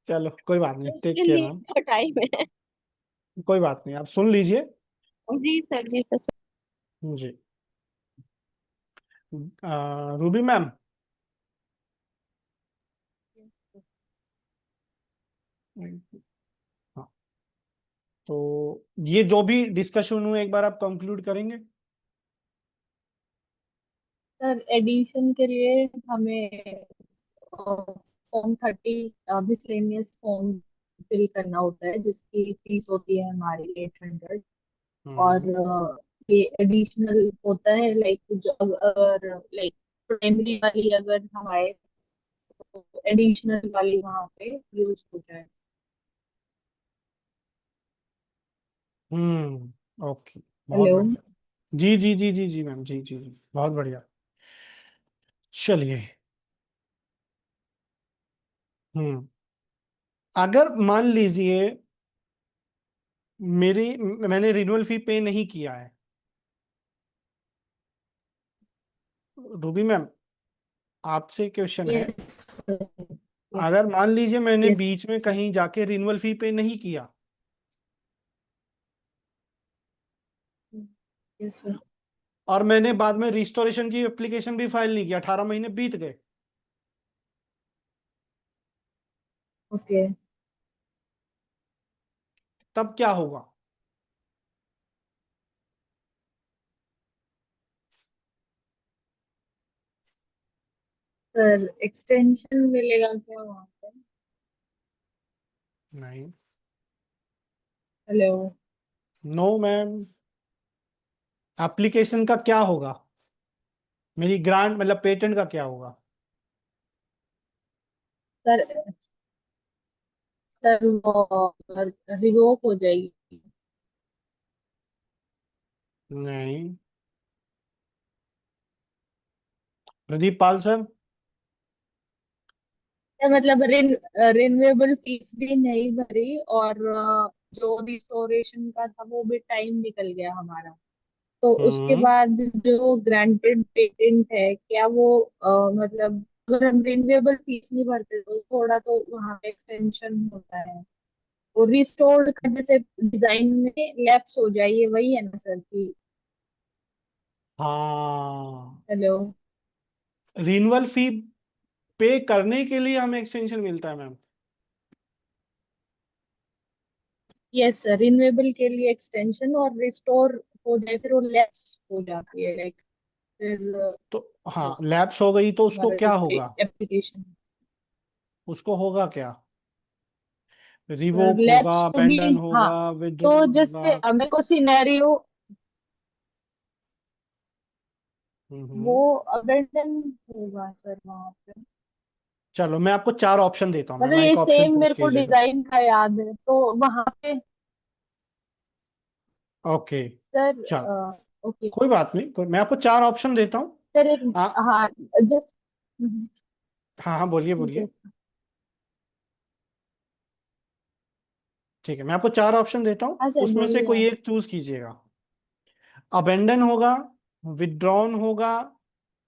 चलो कोई बात नहीं, टेक उसके केयर लिए मैम। तो टाइम है। कोई बात नहीं, आप सुन लीजिए। जी सर, जी सर। जी, रूबी मैम, हाँ, तो ये जो भी डिस्कशन हुआ एक बार आप कंक्लूड करेंगे? सर एडिशन के लिए हमें फॉर्म 30 मिसलेनियस फॉर्म फिल करना होता है जिसकी फीस होती है हमारी 800। और हम्म ये एडिशनल होता है, लाइक जो अगर लाइक प्राइमरी वाली अगर हम आए तो एडिशनल वाली वहाँ पे यूज हो जाए। ओके, बहुत हेलो। बढ़िया। जी जी जी जी जी मैम, जी जी जी, बहुत बढ़िया। चलिए, हम्म अगर मान लीजिए मैंने रिन्यूअल फी पे नहीं किया है, रूबी मैम आपसे क्वेश्चन है, यस। अगर मान लीजिए मैंने यस बीच में कहीं जाके रिन्यूअल फी पे नहीं किया यस सर। और मैंने बाद में रिस्टोरेशन की एप्लीकेशन भी फाइल नहीं किया, 18 महीने बीत गए, ओके तब क्या होगा? सर, एक्सटेंशन मिलेगा क्या वहाँ पे? नहीं, हेलो। नो मैम, एप्लीकेशन का क्या होगा, मेरी ग्रांट मतलब पेटेंट का क्या होगा? सर सर वो रिवोक हो जाएगी। नहीं। प्रदीप पाल सर। मतलब रिन्यूएबल फीस भी नहीं भरी, और जो रिस्टोरेशन का था वो भी टाइम निकल गया हमारा। तो उसके हम्म। बाद जो ग्रांटेड पेटेंट है, क्या वो मतलब अगर हम रिन्यूएबल फीस नहीं भरते तो थोड़ा तो वहाँ पे एक्सटेंशन होता है। और रिस्टोर्ड का जैसे डिजाइन में लैप्स हो जाए, ये वही है ना सर की? हाँ, हेलो। रिन्यूअल फी पे करने के लिए हमें एक्सटेंशन मिलता है मैम। यस सर, रिन्यूएबल के लिए एक्सटेंशन, और रिस्टोर हो जाए फिर वो लैप्स हो जाती है, लाइक फिर तो हाँ, लैप्स हो गई तो उसको हमारा क्या होगा? एप्लीकेशन। उसको होगा क्या? रिवोक होगा, लैप्स भी, अबेंडन हाँ। होगा, तो विड्रॉ होगा। जैसे हमें को सिनेरियो, वो हम्म। अबेंडन होगा सर वहां पे। चलो मैं आपको 4 ऑप्शन देता हूँ, मतलब मैम ये एक ऑप्शन सेम चूज मेरे को कीजिएगा। डिजाइन का याद है, तो वहां पे ओके। सर चलो, ओके कोई बात नहीं, मैं आपको 4 ऑप्शन देता हूँ। सर, एक, हाँ। हाँ, जस्ट हाँ हाँ, बोलिए ठीक है। बोलिए। ठीक है, मैं आपको 4 ऑप्शन देता हूँ, हाँ सर, उसमें से बोलिए कोई आप। एक चूज कीजिएगा। अबेंडन होगा, विड्रॉन होगा,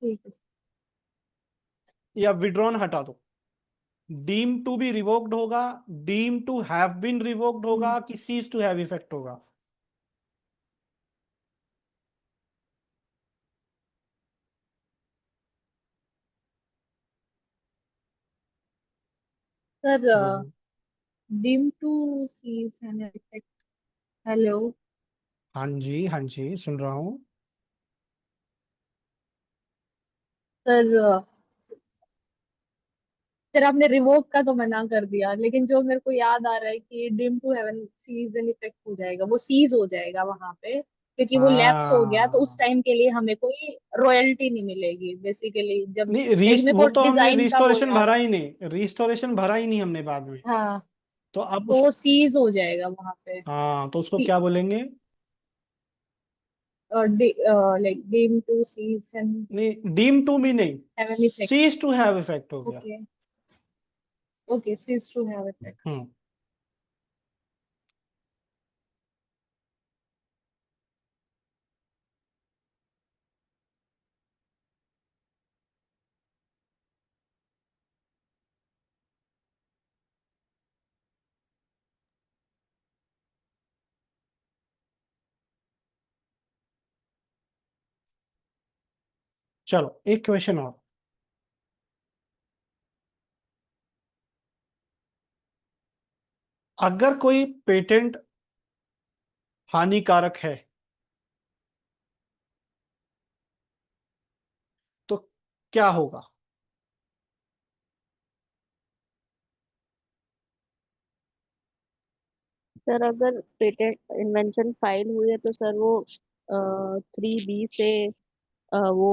ठीक है। या विड्रॉन हटा दो। डीम टू बी रिवोक्ड होगा, deem to have been revoked hmm, होगा, कि सीज टू हैव इफेक्ट होगा? Sir hmm. Deem to cease an effect. Hello. हाँ जी सुन रहा हूँ। सर सर आपने रिवोक का तो मना कर दिया, लेकिन जो मेरे को याद आ रहा है कि deem to haven cease an effect हो जाएगा, वो सीज हो जाएगा वहां पे, क्योंकि वो लैप्स हो गया, तो उस हाँ, टाइम के लिए हमें कोई रॉयल्टी नहीं मिलेगी बेसिकली, जब नहीं एक मेरे वो को तो हमने डिजाइन का वो रिस्टोरेशन याद। भरा ही नहीं, रिस्टोरेशन भरा ही नहीं हमने बाद में। हाँ, तो अब तो उस, वो सीज हो जाएगा वहां पे। हाँ तो उसको क्या बोलेंगे? Like deem to cease and नहीं, डीम टू भी नहीं, have an effect. Cease to have effect हो गया। Okay. Okay, cease to have effect. Hmm. चलो एक क्वेश्चन और। अगर कोई पेटेंट हानिकारक है तो क्या होगा? सर अगर पेटेंट इन्वेंशन फाइल हुई है तो सर वो 3B से वो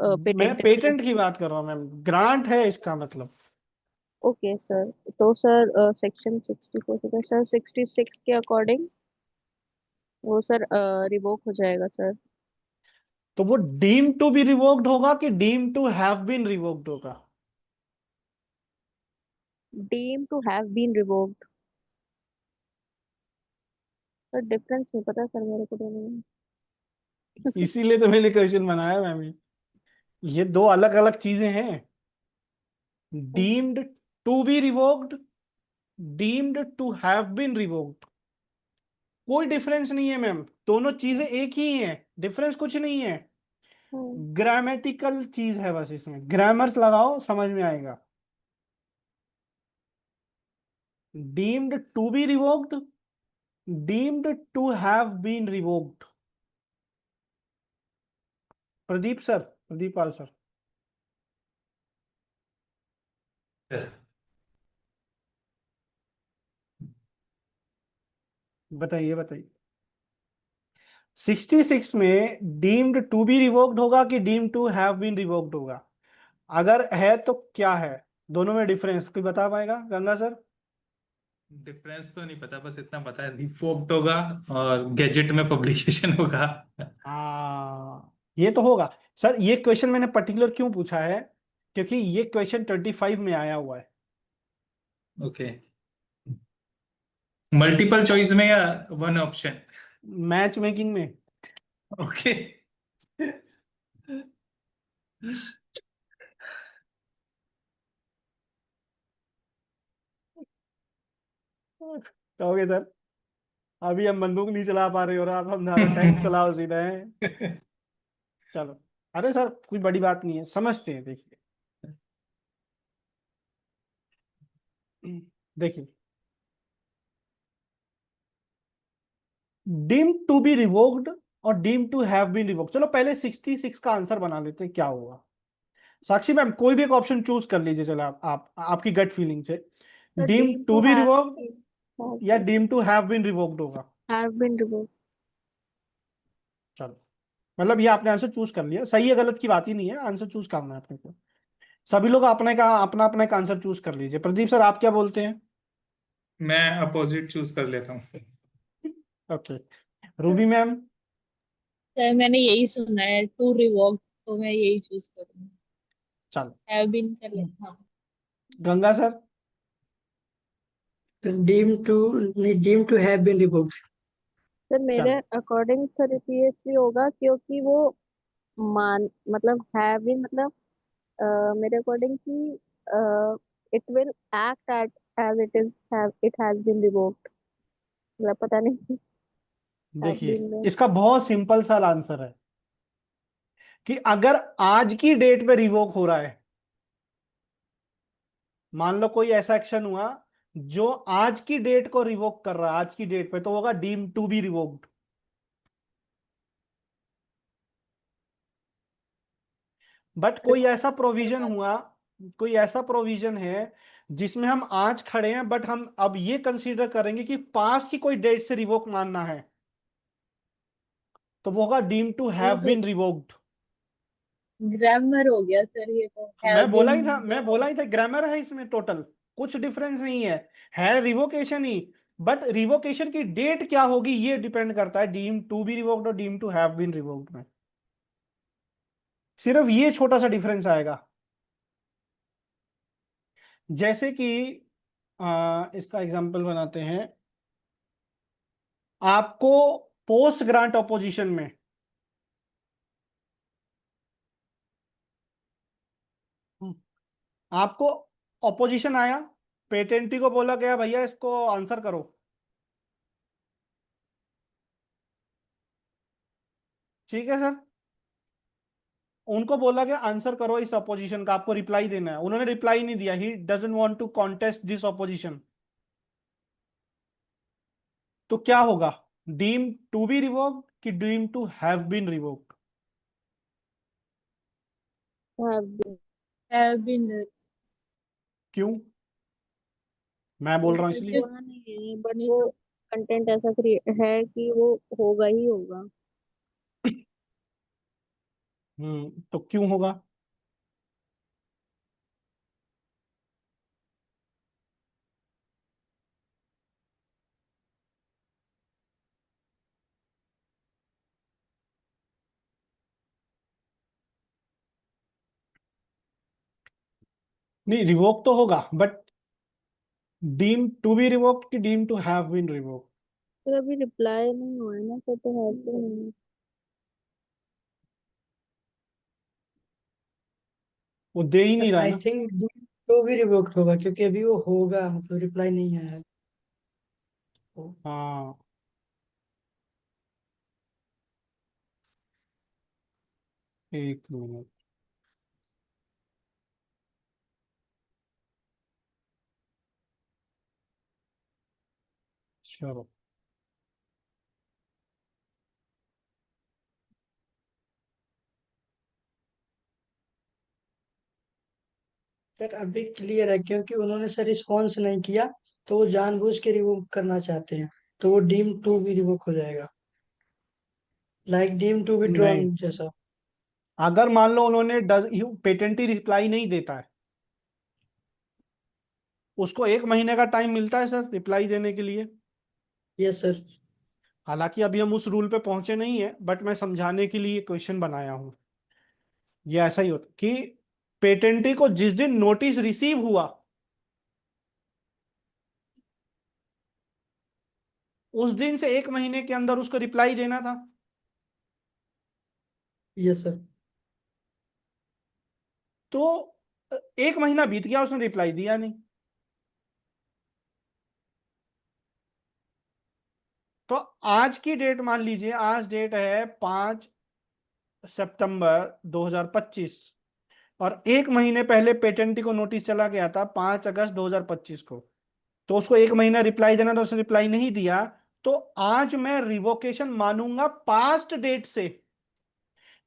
मैं पेटेंट को। पेटेंट की बात कर रहा हूँ मैम, ग्रांट है इसका मतलब। ओके सर, तो सर सेक्शन 64 से सर 66 के अकॉर्डिंग वो सर रिवोक हो जाएगा सर। तो वो डीम टू बी रिवोक्ड होगा कि deem to have been revoked होगा? Deem to have been revoked. Sir difference नहीं पता सर मेरे को दोनों में। इसीलिए तो मैंने क्वेश्चन बनाया मैम, ये 2 अलग अलग चीजें हैं। Deemed to be revoked, deemed to have been revoked, कोई डिफरेंस नहीं है मैम, दोनों चीजें एक ही हैं, डिफरेंस कुछ नहीं है। हम्म, ग्रामेटिकल चीज है बस, इसमें ग्रामर्स लगाओ समझ में आएगा। Deemed to be revoked, deemed to have been revoked. Pradeep sir, Pradeep Pal sir. Yes. बताइए बताइए। 66 में डीम्ड टू बी रिवोक्ड होगा कि deemed to have been revoked होगा? अगर है तो क्या है दोनों में डिफरेंस, कोई बता पाएगा गंगा सर? डिफरेंस तो नहीं पता, बस इतना पता है रिवोक्ड होगा और गैजेट में पब्लिकेशन होगा। हाँ ये तो होगा। सर ये क्वेश्चन मैंने पर्टिकुलर क्यों पूछा है, क्योंकि ये क्वेश्चन 25 में आया हुआ है, ओके, मल्टीपल चॉइस में या वन ऑप्शन? मैच मेकिंग में। ओके। कहोगे सर अभी हम बंदूक नहीं चला पा रहे और आप हमारा टैंक चलाओ सीधा है। चलो, अरे सर कोई बड़ी बात नहीं है, समझते हैं। देखिए देखिए, डीम टू बी रिवोक्ड और deem to have been revoked. चलो पहले 66 का आंसर बना लेते हैं, क्या होगा। साक्षी मैम कोई भी एक ऑप्शन चूज कर लीजिए, चलो आप आपकी गट फीलिंग से। तो deem deemed to to be have revoked या deem to have been revoked होगा? have been revoked। चलो, मतलब ये आपने आंसर चूज कर लिया, सही है गलत की बात ही नहीं है, आंसर चूज करना है अपने को। सभी लोग अपने का अपना अपना एक आंसर चूज कर लीजिए। प्रदीप सर आप क्या बोलते हैं? मैं अपोजिट चूज कर लेता हूँ। Okay, Ruby ma'am? सर मैंने यही सुना है, टू रिवोक, तो मैं यही चूज करूंगी। चलो, हैव बीन कर ले, हाँ। Ganga sir? Deem to have been revoked. Sir मेरे चलो, अकॉर्डिंग सर इसलिए होगा क्योंकि वो मान मतलब हैव बीन मतलब मेरे अकॉर्डिंग कि it will act at as it is have it has been revoked. मतलब पता नहीं हैव देखिए बीन में। इसका बहुत सिंपल सा आंसर है कि अगर आज की डेट में रिवोक हो रहा है, मान लो कोई ऐसा एक्शन हुआ जो आज की डेट को रिवोक कर रहा है, आज की डेट पे, तो होगा deem to be revoked. But कोई ऐसा प्रोविजन हुआ, कोई ऐसा प्रोविजन है जिसमें हम आज खड़े हैं बट हम अब ये कंसीडर करेंगे कि पास्ट की कोई डेट से रिवोक मानना है, तो वो होगा डीम टू ये हैव तो बीन रिवोक्ड। ग्रामर हो गया सर, ये तो हैव बीन मैं बोला ही था ग्रामर है इसमें, टोटल कुछ डिफरेंस नहीं है रिवोकेशन ही। बट रिवोकेशन की डेट क्या होगी ये डिपेंड करता है डीम टू बी रिवोक्ड और deem to have been revoked में, सिर्फ ये छोटा सा डिफरेंस आएगा। जैसे कि इसका एग्जांपल बनाते हैं, आपको पोस्ट ग्रांट अपोजिशन में आपको अपोजिशन आया, पेटेंटी को बोला गया भैया इसको आंसर करो, ठीक है सर, उनको बोला गया आंसर करो इस अपोजिशन का, आपको रिप्लाई देना है, उन्होंने रिप्लाई नहीं दिया, he doesn't want to contest this opposition, तो क्या होगा, डीम टू बी रिवोक्ड कि deem to have been revoked? Have been. क्यों मैं बोल रहा हूं इसलिए? हुआ नहीं है बट वो कंटेंट ऐसा है कि वो होगा ही होगा। तो क्यों होगा? नहीं, रिवोक तो होगा but deem to be revoked कि deem to have been revoked? फिर अभी रिप्लाई नहीं हुआ है ना, तो है तो नहीं। वो दे ही नहीं रहा है आई ना। थिंक डीम टू भी रिवोक्ड होगा क्योंकि अभी वो होगा, मतलब रिप्लाई नहीं आया है। तो हाँ, एक मिनट, चलो। सर अभी क्लियर है क्योंकि उन्होंने सर रिस्पॉन्स नहीं किया, तो वो जानबूझ के रिवोक करना चाहते हैं। तो वो डीम टू भी रिवोक हो जाएगा, लाइक डीम टू नहीं, विड्रॉन जैसा। अगर मान लो उन्होंने पेटेंटी रिप्लाई नहीं देता है, उसको 1 महीने का टाइम मिलता है सर रिप्लाई देने के लिए। Yes sir. हालांकि अभी हम उस रूल पे पहुंचे नहीं है, बट मैं समझाने के लिए क्वेश्चन बनाया हूं। ये ऐसा ही होता कि पेटेंटी को जिस दिन नोटिस रिसीव हुआ उस दिन से 1 महीने के अंदर उसको रिप्लाई देना था। Yes sir. तो 1 महीना बीत गया, उसने रिप्लाई दिया नहीं। तो आज की डेट मान लीजिए, आज डेट है 5 सितंबर 2025, और 1 महीने पहले पेटेंटी को नोटिस चला गया था 5 अगस्त 2025 को। तो उसको 1 महीना रिप्लाई देना था, उसने रिप्लाई नहीं दिया। तो आज मैं रिवोकेशन मानूंगा पास्ट डेट से,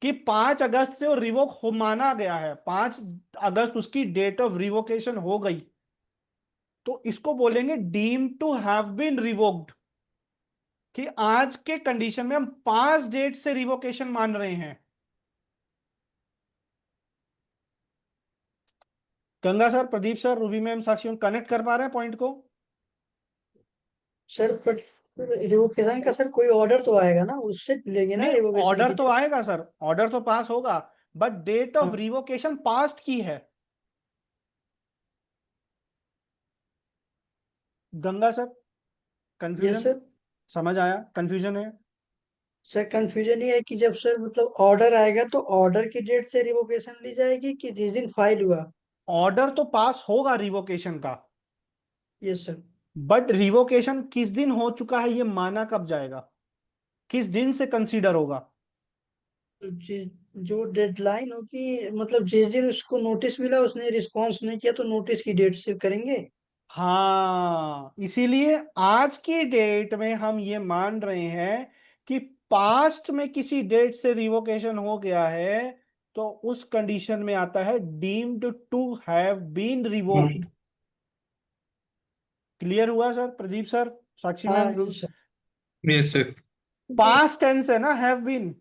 कि 5 अगस्त से वो रिवोक हो माना गया है, 5 अगस्त उसकी डेट ऑफ रिवोकेशन हो गई। तो इसको बोलेंगे deem to have been revoked, कि आज के कंडीशन में हम 5 डेट से रिवोकेशन मान रहे हैं। Ganga sir, Pradeep sir, Ruby ma'am, Sakshi ma'am connect कर पा रहे हैं पॉइंट को? सर रिवोकेशन का सर कोई ऑर्डर तो आएगा ना, उससे लेंगे ना नहीं, रिवोकेशन ऑर्डर की। तो आएगा सर, ऑर्डर तो पास होगा, बट डेट ऑफ हाँ। रिवोकेशन पास्ट की है। Ganga sir, yes confusion sir. समझ आया? कंफ्यूजन है? सर कंफ्यूजन ये है कि जब सर मतलब ऑर्डर आएगा तो ऑर्डर की डेट से रिवोकेशन ली जाएगी कि जिस दिन फाइल हुआ। ऑर्डर तो पास होगा रिवोकेशन का, यस सर। बट रिवोकेशन किस दिन हो चुका है ये माना कब जाएगा, किस दिन से कंसीडर होगा? जो डेडलाइन होगी, मतलब जिस दिन उसको नोटिस मिला उसने रिस्पॉन्स नहीं किया तो नोटिस की डेट से करेंगे। हाँ, इसीलिए आज की डेट में हम ये मान रहे हैं कि पास्ट में किसी डेट से रिवोकेशन हो गया है, तो उस कंडीशन में आता है deemed to have been revoked. Clear हुआ सर? प्रदीप सर, साक्षी हाँ ma'am, yes sir. Yes, sir. Past tense है ना have been,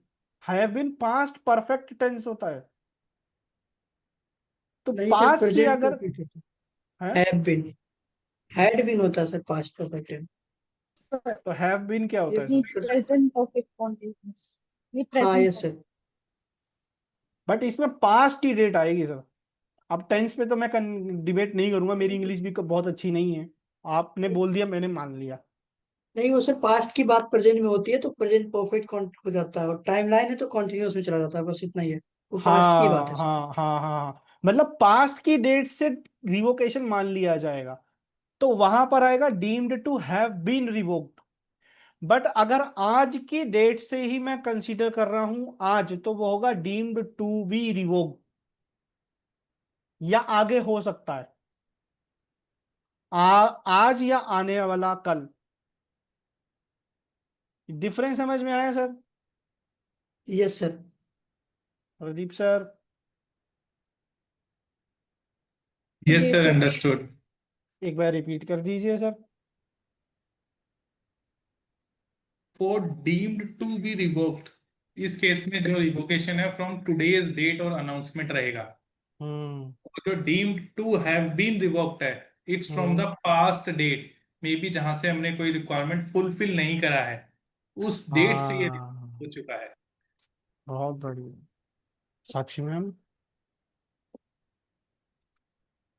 have been past perfect tense होता है। तो नहीं सर, पास्ट की प्रेजेंट अगर परफेक्ट होता है है, हैव बीन, हैड बीन होता है सर पास्ट परफेक्ट है। तो हैव बीन क्या होता है ये सर? प्रेजेंट परफेक्ट कॉन्टिन्यूअस, ये हाँ प्रेजेंट यस सर। बट इसमें पास्ट की डेट आएगी सर। अब टेंस पे तो मैं डिबेट नहीं करूंगा, मेरी इंग्लिश भी बहुत अच्छी नहीं है। आपने बोल दिया, मैंने मान लिया। नहीं वो सर पास्ट की बात प्रेजेंट में होती है तो प्रेजेंट परफेक्ट हो जाता है, और टाइम लाइन है तो कॉन्टिन्यूस में चला जाता है, बस इतना ही है। वो पास्ट की बात हाँ है सर। हाँ हाँ हाँ, मतलब पास्ट की डेट से रिवोकेशन मान लिया जाएगा, तो वहां पर आएगा deemed to have been revoked. But अगर आज की डेट से ही मैं कंसीडर कर रहा हूं आज, तो वो होगा डीम्ड टू बी रिवोक्ड, या आगे हो सकता है आज या आने वाला कल। डिफरेंस समझ में आया sir? Yes sir. Pradeep sir, Yes, जी sir. सर। Understood. एक बार रिपीट कर दीजिए sir. For deemed to be revoked, इस केस में जो रिवोकेशन है फ्रॉम टुडेज डेट और अनाउंसमेंट रहेगा। हम्म और जो deemed to have been revoked है, it's from the hmm past date, maybe जहां से हमने कोई रिक्वायरमेंट फुलफिल नहीं करा है, उस डेट से ये हाँ, हो चुका है। बहुत बढ़िया। साक्षी मैम,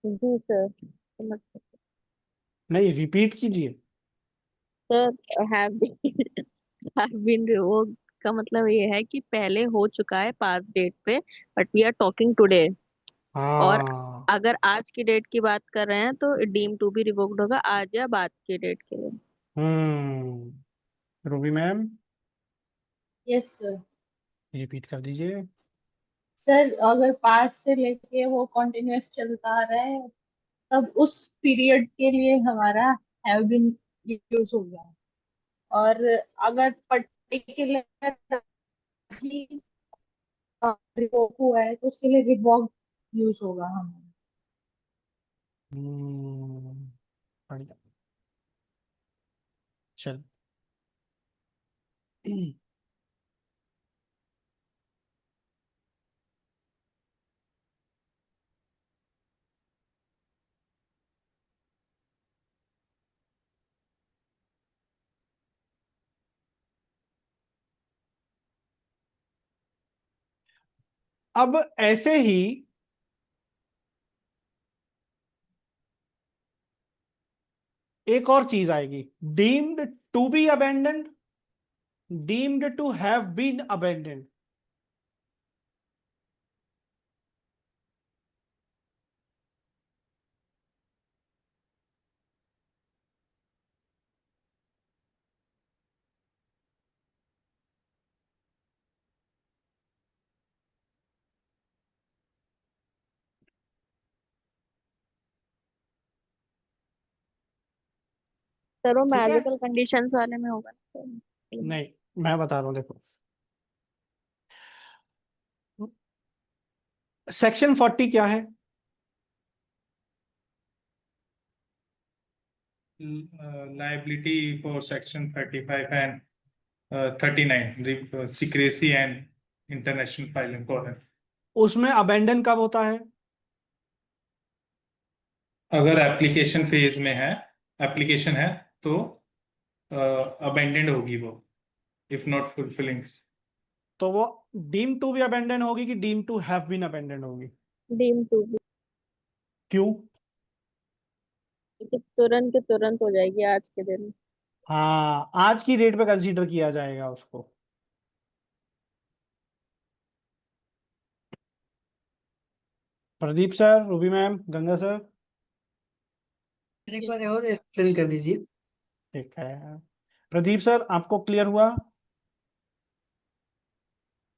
जी सर, समझ सकते। नहीं रिपीट कीजिए। Sir have been have been revoked का मतलब ये है कि पहले हो चुका है पास्ट डेट पे, but we are talking today. और हाँ। अगर आज की डेट की बात कर रहे हैं तो डीम टू बी रिवोक्ड होगा आज या बाद की डेट के लिए। Ruby ma'am, yes sir. Repeat कर दीजिए। सर अगर पास से लेके वो कंटिन्यूअस चलता आ रहा है, तब उस पीरियड के लिए हमारा हैव बीन यूज होगा। और अगर पर्टिकुलर रिवोक हुआ है तो उसके लिए रिवोक यूज होगा हमारा। हम्म बढ़िया। चल, अब ऐसे ही एक और चीज आएगी, deemed to be abandoned, deemed to have been abandoned. Sir वो ठीक है, मैजिकल कंडीशंस वाले में होगा ना sir? नहीं मैं बता रहा हूं, देखो सेक्शन 40 क्या है? Liability for section 35 and 39, secrecy and international filing foreign. उसमें अबेंडन कब होता है? अगर एप्लीकेशन फेज में है, एप्लीकेशन है तो अबेंडेंड होगी वो, इफ नॉट फुलफिलिंग। तो वो डीम टू बी अबेंडन होगी कि deem to have been abandon होगी? डीम टू बी, क्यों? क्योंकि तुरंत के तुरंत हो जाएगी आज के दिन। हाँ, आज की डेट पे कंसीडर किया जाएगा उसको। Pradeep sir, Ruby ma'am, Ganga sir. एक बार और एक्सप्लेन कर दीजिए। ठीक है, प्रदीप सर आपको क्लियर हुआ?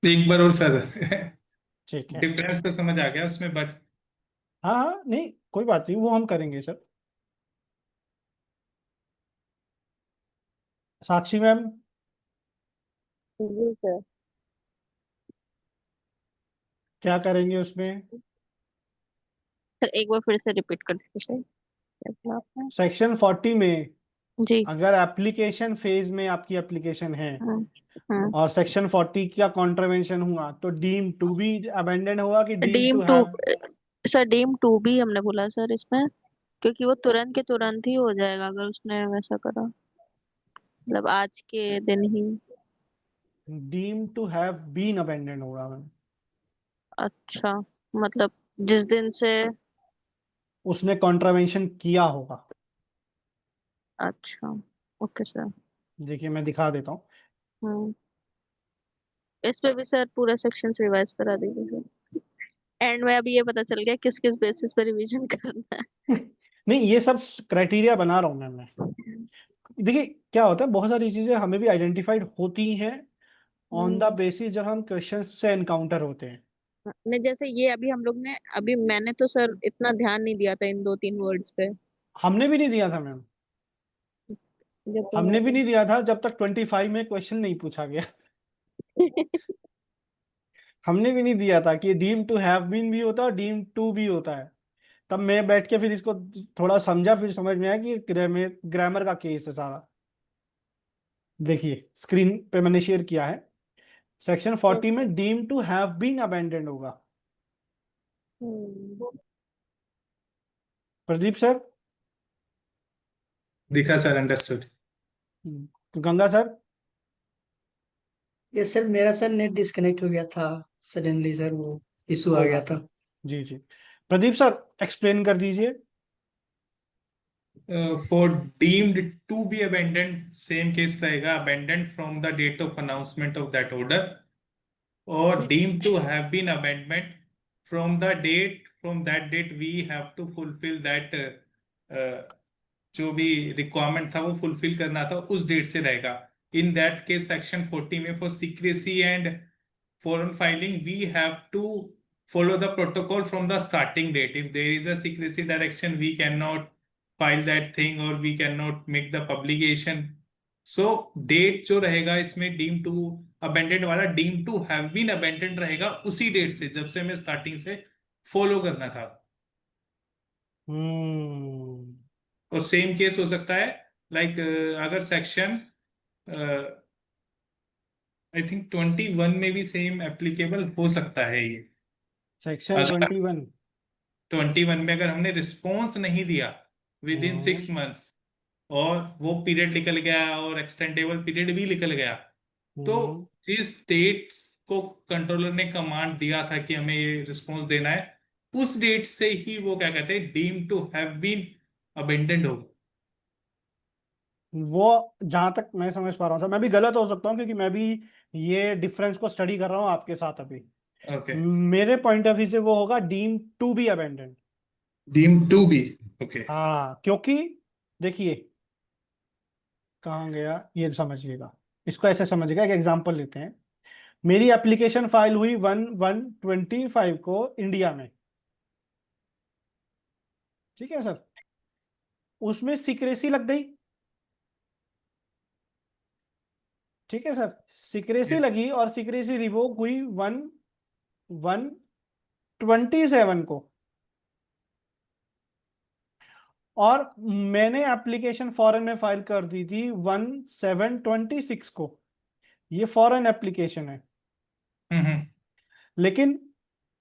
एक बार और सर। ठीक है, डिफरेंस तो समझ आ गया उसमें, बट हाँ हाँ नहीं कोई बात नहीं, वो हम करेंगे सर। साक्षी मैम, जी सर। क्या करेंगे उसमें? सर एक बार फिर से रिपीट कर दीजिए सर, क्या बोला आपने? सेक्शन 40 में जी। अगर एप्लीकेशन फेज में आपकी एप्लीकेशन है हाँ हाँ। और सेक्शन 40 का कॉन्ट्रवेंशन हुआ तो डीम टू बी अबेंडन होगा कि deem deem to to, have? Sir deem to भी हमने बोला सर इसमें, क्योंकि वो तुरंत के तुरंत ही हो जाएगा अगर उसने वैसा करा, मतलब आज के दिन ही। Deem to have been abandon होगा मैम, अच्छा, मतलब जिस दिन से। उसने कॉन्ट्रवेंशन किया होगा। अच्छा, ओके सर। देखिए मैं दिखा देता हूँ। हम्म, इस पे भी सर पूरा सेक्शन रिवाइज करा दीजिए सर। एंड में अभी ये पता चल गया किस किस बेसिस पे रिवीजन करना नहीं ये सब क्राइटेरिया बना रहा हूँ मैं। है। देखिए क्या होता है, बहुत सारी चीजें हमें भी आइडेंटिफाइड होती हैं ऑन द बेसिस जब हम क्वेश्चन से एनकाउंटर होते हैं। नहीं जैसे ये अभी हम लोग ने, अभी मैंने तो सर इतना ध्यान नहीं दिया था इन दो तीन वर्ड्स पे। हमने भी नहीं दिया था मैम, जब तो हमने भी मैं नहीं दिया था जब तक 25 में क्वेश्चन नहीं पूछा गया। हमने भी नहीं दिया था कि डीम टू हैव बीन भी होता है और डीम टू भी होता है। तब मैं बैठ के फिर इसको थोड़ा समझा, फिर समझ में आया कि ग्रामर का केस है सारा। देखिए स्क्रीन पे मैंने शेयर किया है, सेक्शन 40 में deem to have been abandoned होगा। Hmm, Pradeep sir. दिखा सर, अंडरस्टूड। तो गंगा सर। यस सर, मेरा सर नेट डिस्कनेक्ट हो गया था सडनली सर, वो इशू आ कोई गया बात था। नहीं, जी जी। प्रदीप सर एक्सप्लेन कर दीजिए। For deemed to be abandoned same case रहेगा, abandoned from the date of announcement of that order, or deemed to have been amendment from the date, from that date we have to fulfill that जो भी requirement था वो fulfil करना था उस date से रहेगा। इन दैट केस सेक्शन 40 में for secrecy and foreign filing we have to follow the protocol from the starting date. If there is a secrecy direction, we cannot file that thing or we cannot make the publication. So date जो रहेगा इसमें deem to abandoned वाला, deem to have been abandoned रहेगा उसी date से जब से हमें स्टार्टिंग से फॉलो करना था। हम्म। और सेम केस हो सकता है लाइक अगर सेक्शन आई थिंक 21 में भी सेम एप्लीकेबल हो सकता है ये। सेक्शन अगर 21। 21 में अगर हमने रिस्पॉन्स नहीं दिया विद इन 6 हम्म मंथ्स और वो पीरियड निकल गया और एक्सटेंडेबल पीरियड भी निकल गया, तो हम्म जिस डेट को कंट्रोलर ने कमांड दिया था कि हमें ये रिस्पॉन्स देना है, उस डेट से ही वो क्या कहते हैं, deem to have been abandoned होगा। वो जहां तक मैं समझ पा रहा हूँ सर, मैं भी गलत हो सकता हूँ क्योंकि मैं भी ये डिफरेंस को स्टडी कर रहा हूँ आपके साथ अभी। ओके। मेरे पॉइंट ऑफ व्यू से वो होगा deem to be abandoned. Deem to be. Okay. हाँ, क्योंकि देखिए कहाँ गया, ये समझिएगा, इसको ऐसे समझिएगा, एक एग्जांपल लेते हैं। मेरी एप्लीकेशन फाइल हुई 1/1/25 को इंडिया में, ठीक है सर। उसमें सीक्रेसी लग गई, ठीक है सर। सीक्रेसी लगी और सीक्रेसी रिवोक हुई 1/1/27 को, और मैंने एप्लीकेशन फॉरेन में फाइल कर दी थी 1/7/26 को। ये फॉरेन एप्लीकेशन है, हम्म। लेकिन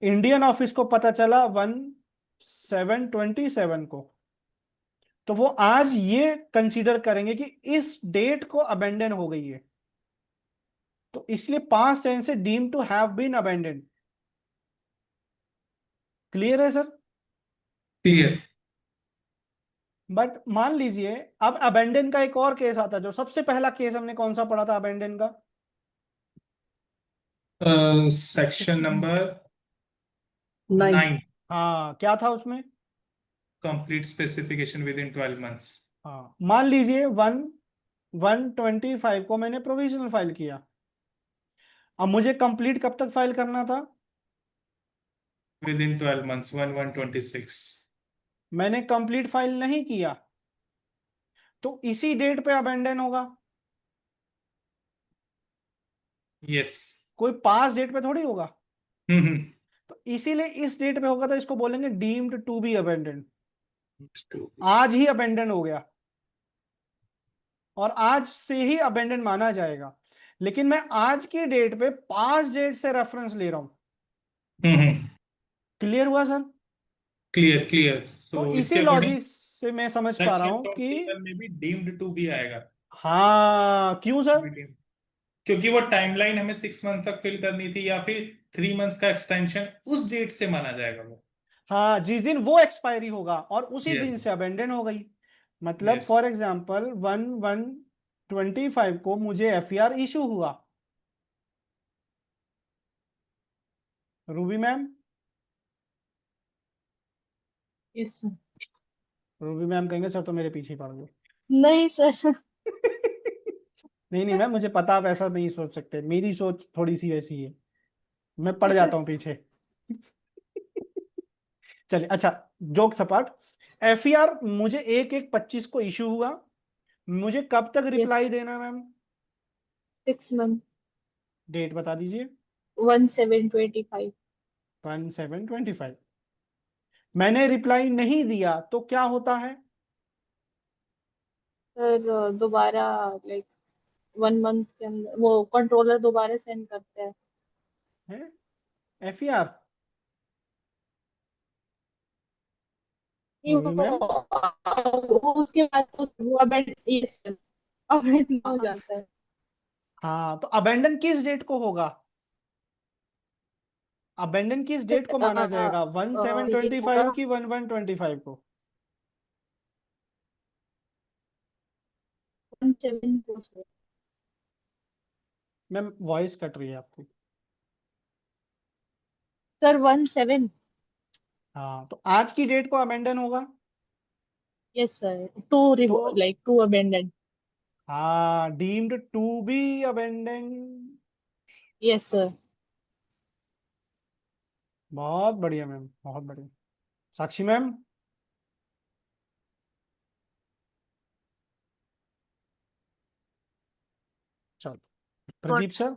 इंडियन ऑफिस को पता चला 1/7/27 को। तो वो आज ये कंसीडर करेंगे कि इस डेट को अबेंडन हो गई है, तो इसलिए पास्ट टेंस से deem to have been abandoned. Clear है सर? क्लियर। बट मान लीजिए अब अबेंडन का एक और केस आता है, जो सबसे पहला केस हमने कौन सा पढ़ा था अबेंडन का? Section number 9। 9, हाँ, क्या था उसमें? Complete specification with in 12 months. हाँ, मान लीजिए 1/1/25 को मैंने प्रोविजनल फाइल किया। अब मुझे कंप्लीट कब तक फाइल करना था? With in 12 months 1/1/26। मैंने कंप्लीट फाइल नहीं किया, तो इसी डेट पे अबेंडन होगा। यस। कोई पास डेट पे थोड़ी होगा। हम्म। तो इसीलिए इस डेट पे होगा, तो इसको बोलेंगे deemed to be abandon. To. आज ही अबेंडन हो गया और आज से ही अबेंडन माना जाएगा। लेकिन मैं आज की डेट पे पास डेट से रेफरेंस ले रहा हूं। हम्म। क्लियर हुआ सर? Clear clear. तो सो इसी इसके अकॉर्डिंग लॉजिक से मैं समझ पा रहा सेक्शन हूं कि 21 में भी डीम्ड टू बी आएगा। हाँ, क्यों सर? क्योंकि वो टाइमलाइन हमें 6 मंथ तक फिल करनी थी, या फिर 3 मंथ्स का एक्सटेंशन, उस डेट से माना जाएगा वो। हाँ, जिस दिन वो एक्सपायरी होगा और उसी दिन यस। से अबेंडन हो गई। मतलब यस। फॉर एग्जांपल 1/1/25 को मुझे एफईआर इशू हुआ। Ruby ma'am, yes sir. Ruby ma'am कहेंगे सर तो मेरे पीछे ही पड़ गए। नहीं सर। नहीं नहीं मैम, मुझे पता आप ऐसा नहीं सोच सकते, मेरी सोच थोड़ी सी वैसी है, मैं पड़ जाता हूँ पीछे। चलिए अच्छा, जोक सपाट। एफईआर मुझे 1/1/25 को इशू हुआ, मुझे कब तक यस, रिप्लाई देना मैम? 6 मंथ डेट बता दीजिए। 1/7/25। 1/7/25। मैंने रिप्लाई नहीं दिया तो क्या होता है? सर दोबारा लाइक 1 मंथ के अंदर वो कंट्रोलर दोबारा सेंड करते हैं। एफईआर? नहीं, रूबी मैम, वो उसके बाद तो वो अबेंड, यस सर, अबेंड हो जाता है। हाँ, तो अबेंडन किस डेट को होगा? अबेंडन किस डेट को माना जाएगा, 1/7/25 की 1/1/25 को? 1/7 को सर। मैम वॉइस कट रही है आपकी। सर 1/7। हाँ, तो आज की डेट को अबेंडन होगा। यस सर, टू तो लाइक टू अबेंडेड। हाँ, deemed to be abandon. Yes sir. बहुत बढ़िया मैम, बहुत बढ़िया। साक्षी मैम, चलो। प्रदीप सर।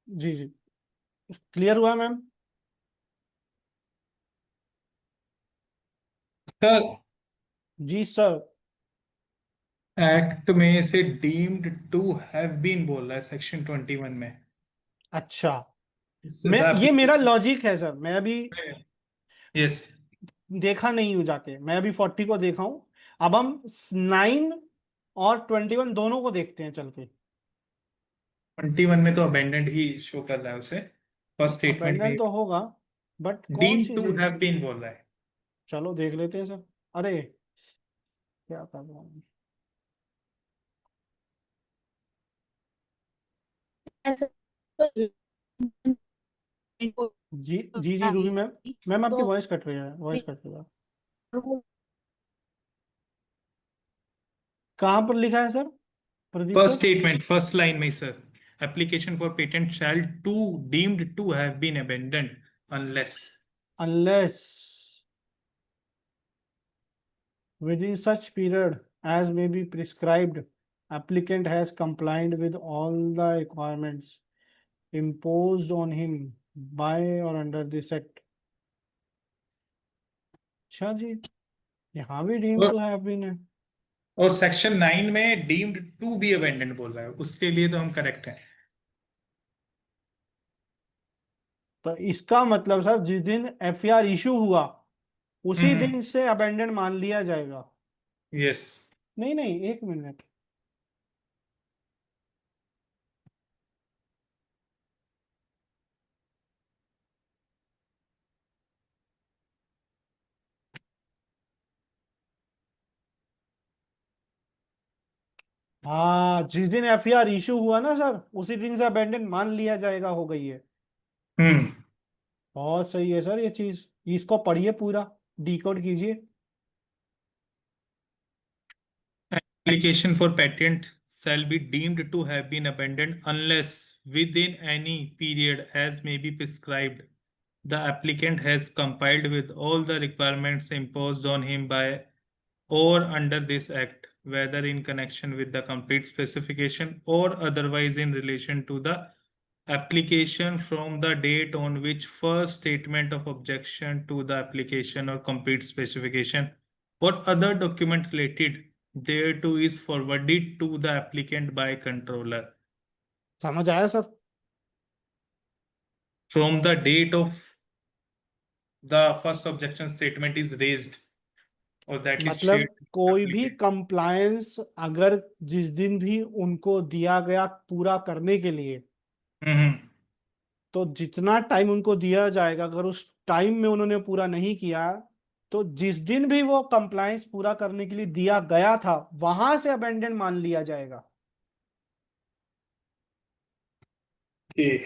जी जी, क्लियर हुआ मैम? सर जी सर। एक्ट में से डीम्ड टू हैव बीन बोल रहा है सेक्शन 21 में। अच्छा, The ये मेरा application- लॉजिक है सर, मैं अभी Yes. देखा नहीं हूं जाके, मैं अभी 40 को देखा हूं। अब हम 9 और 21 दोनों को देखते हैं चल के। 21 में तो अबेंडेंट ही शो कर रहा है उसे, फर्स्ट स्टेटमेंट में अबेंडन तो होगा, बट कौन deemed see to have been बोल रहा है। चलो देख लेते हैं सर। अरे क्या कर रहा हूँ। ऐसा तो जी जी जी रूबी मैम, मैम आपकी तो वॉइस कट रही है, वॉइस कट रही है। कहाँ पर लिखा है sir Pradeep first sir? Statement first line में sir, application for patent shall to deemed to have been abandoned unless. Unless within such period as may be prescribed, applicant has complied with all the requirements imposed on him by or under this act. अच्छा जी, यहाँ भी deemed to have been है। और section 9 में deemed to be abandoned बोल रहा है, उसके लिए तो हम करेक्ट हैं। तो इसका मतलब सर जिस दिन एफआईआर इशू हुआ उसी हम्म। दिन से अबेंडेंड मान लिया जाएगा। यस। नहीं नहीं, एक मिनट, हाँ जिस दिन एफआईआर इशू हुआ ना सर उसी दिन से अबेंडेंड मान लिया जाएगा, हो गई है। हम्म। बहुत सही है सर ये चीज, इसको पढ़िए पूरा, डिकोड कीजिए। Application for patent shall be deemed to have been abandoned unless within any period as may be prescribed the applicant has complied with all the requirements imposed on him by or under this act, whether in connection with the complete specification or otherwise in relation to the application from the date on which first statement of objection to the application or complete specification or other document related thereto is forwarded to the applicant by controller. समझ आया sir? From the date of the first objection statement is raised or that is मतलब shared with the कोई भी applicant. Compliance अगर जिस दिन भी उनको दिया गया पूरा करने के लिए, हम्म। तो जितना टाइम उनको दिया जाएगा अगर उस टाइम में उन्होंने पूरा नहीं किया तो जिस दिन भी वो कंप्लायंस पूरा करने के लिए दिया गया था वहां से अबेंडन मान लिया जाएगा। Okay.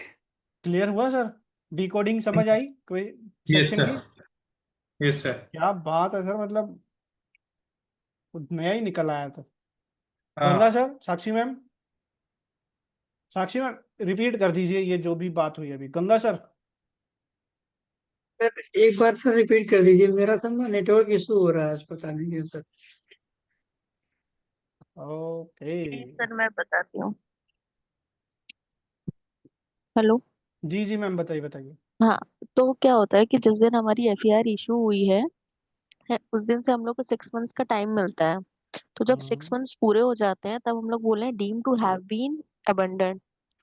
क्लियर हुआ सर? डिकोडिंग समझ आई कोई Yes, सेक्शन sir. की? Yes, sir. क्या बात है सर, मतलब कुछ नया ही निकल आया था। हाँ। गंगा सर, साक्षी मैम, साक्षी मैम रिपीट कर दीजिए ये जो भी बात हुई अभी। गंगा सर सर एक बार सर रिपीट कर दीजिए, मेरा सर ना नेटवर्क इशू हो रहा है आज, पता नहीं क्यों सर। ओके। सर मैं बताती हूँ। हेलो। जी जी मैम, बताइए बताइए। हाँ, तो क्या होता है कि जिस दिन हमारी एफआईआर इशू हुई है उस दिन से हम लोग को 6 मंथ्स का टाइम मिलता है। तो जब 6 मंथ्स पूरे हो जाते हैं तब हम लोग बोले deem to have been abandoned.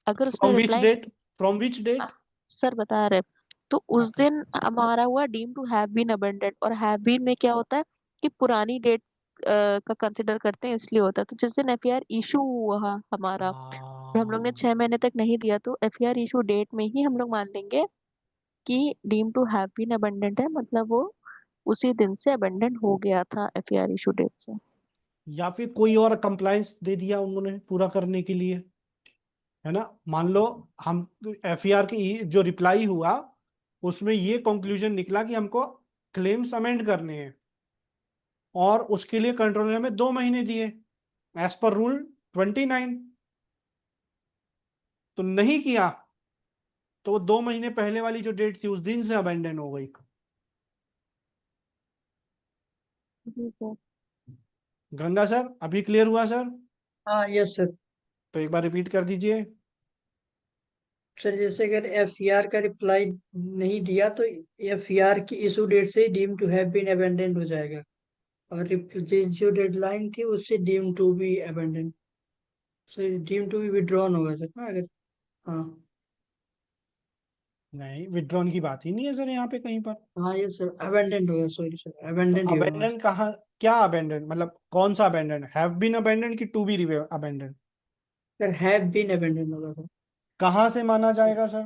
अगर उसने from which reply, date, from which date? Sir बता रहे, तो उस ओके। दिन हमारा हुआ deem to have been abandoned. और हैव बीन में क्या होता है कि पुरानी डेट का कंसिडर करते हैं, इसलिए होता है। तो जिस दिन एफआईआर इशू हुआ हमारा, तो हम लोग ने 6 महीने तक नहीं दिया, तो एफआईआर इशू डेट में ही हम लोग मान लेंगे कि deem to have been abandoned है, मतलब वो उसी दिन से अबंडेंट हो गया था एफआईआर इशू डेट से। या फिर कोई और कंप्लायंस दे दिया उन्होंने पूरा करने के लिए, है ना। मान लो हम एफआईआर की जो रिप्लाई हुआ उसमें ये कंक्लूजन निकला कि हमको क्लेम्स अमेंड करने हैं और उसके लिए कंट्रोलर ने हमें 2 महीने दिए एज पर रूल 29, तो नहीं किया तो वो 2 महीने पहले वाली जो डेट थी उस दिन से अबेंडन हो गई। जी सर। गंगा सर अभी क्लियर हुआ सर? हाँ यस सर। तो एक बार रिपीट कर दीजिए। सर जैसे अगर एफआईआर का रिप्लाई नहीं दिया तो एफआईआर की इशू डेट से deem to have been abandoned हो जाएगा, और जो डेडलाइन थी उससे deem to be abandon, so deem to be withdrawn होगा सर ना अगर, हाँ नहीं, विड्रॉन की बात ही नहीं है सर यहाँ पे कहीं पर। हाँ ये सर अबेंडेंट होगा, सॉरी सर तो अबेंडेंट ही होगा। अबेंडन कहाँ, क्या अबेंडन मतलब कौन सा अबेंडन, हैव बीन अबेंडन की to be abandon? Sir have been abandoned होगा सर, कहाँ से माना जाएगा sir?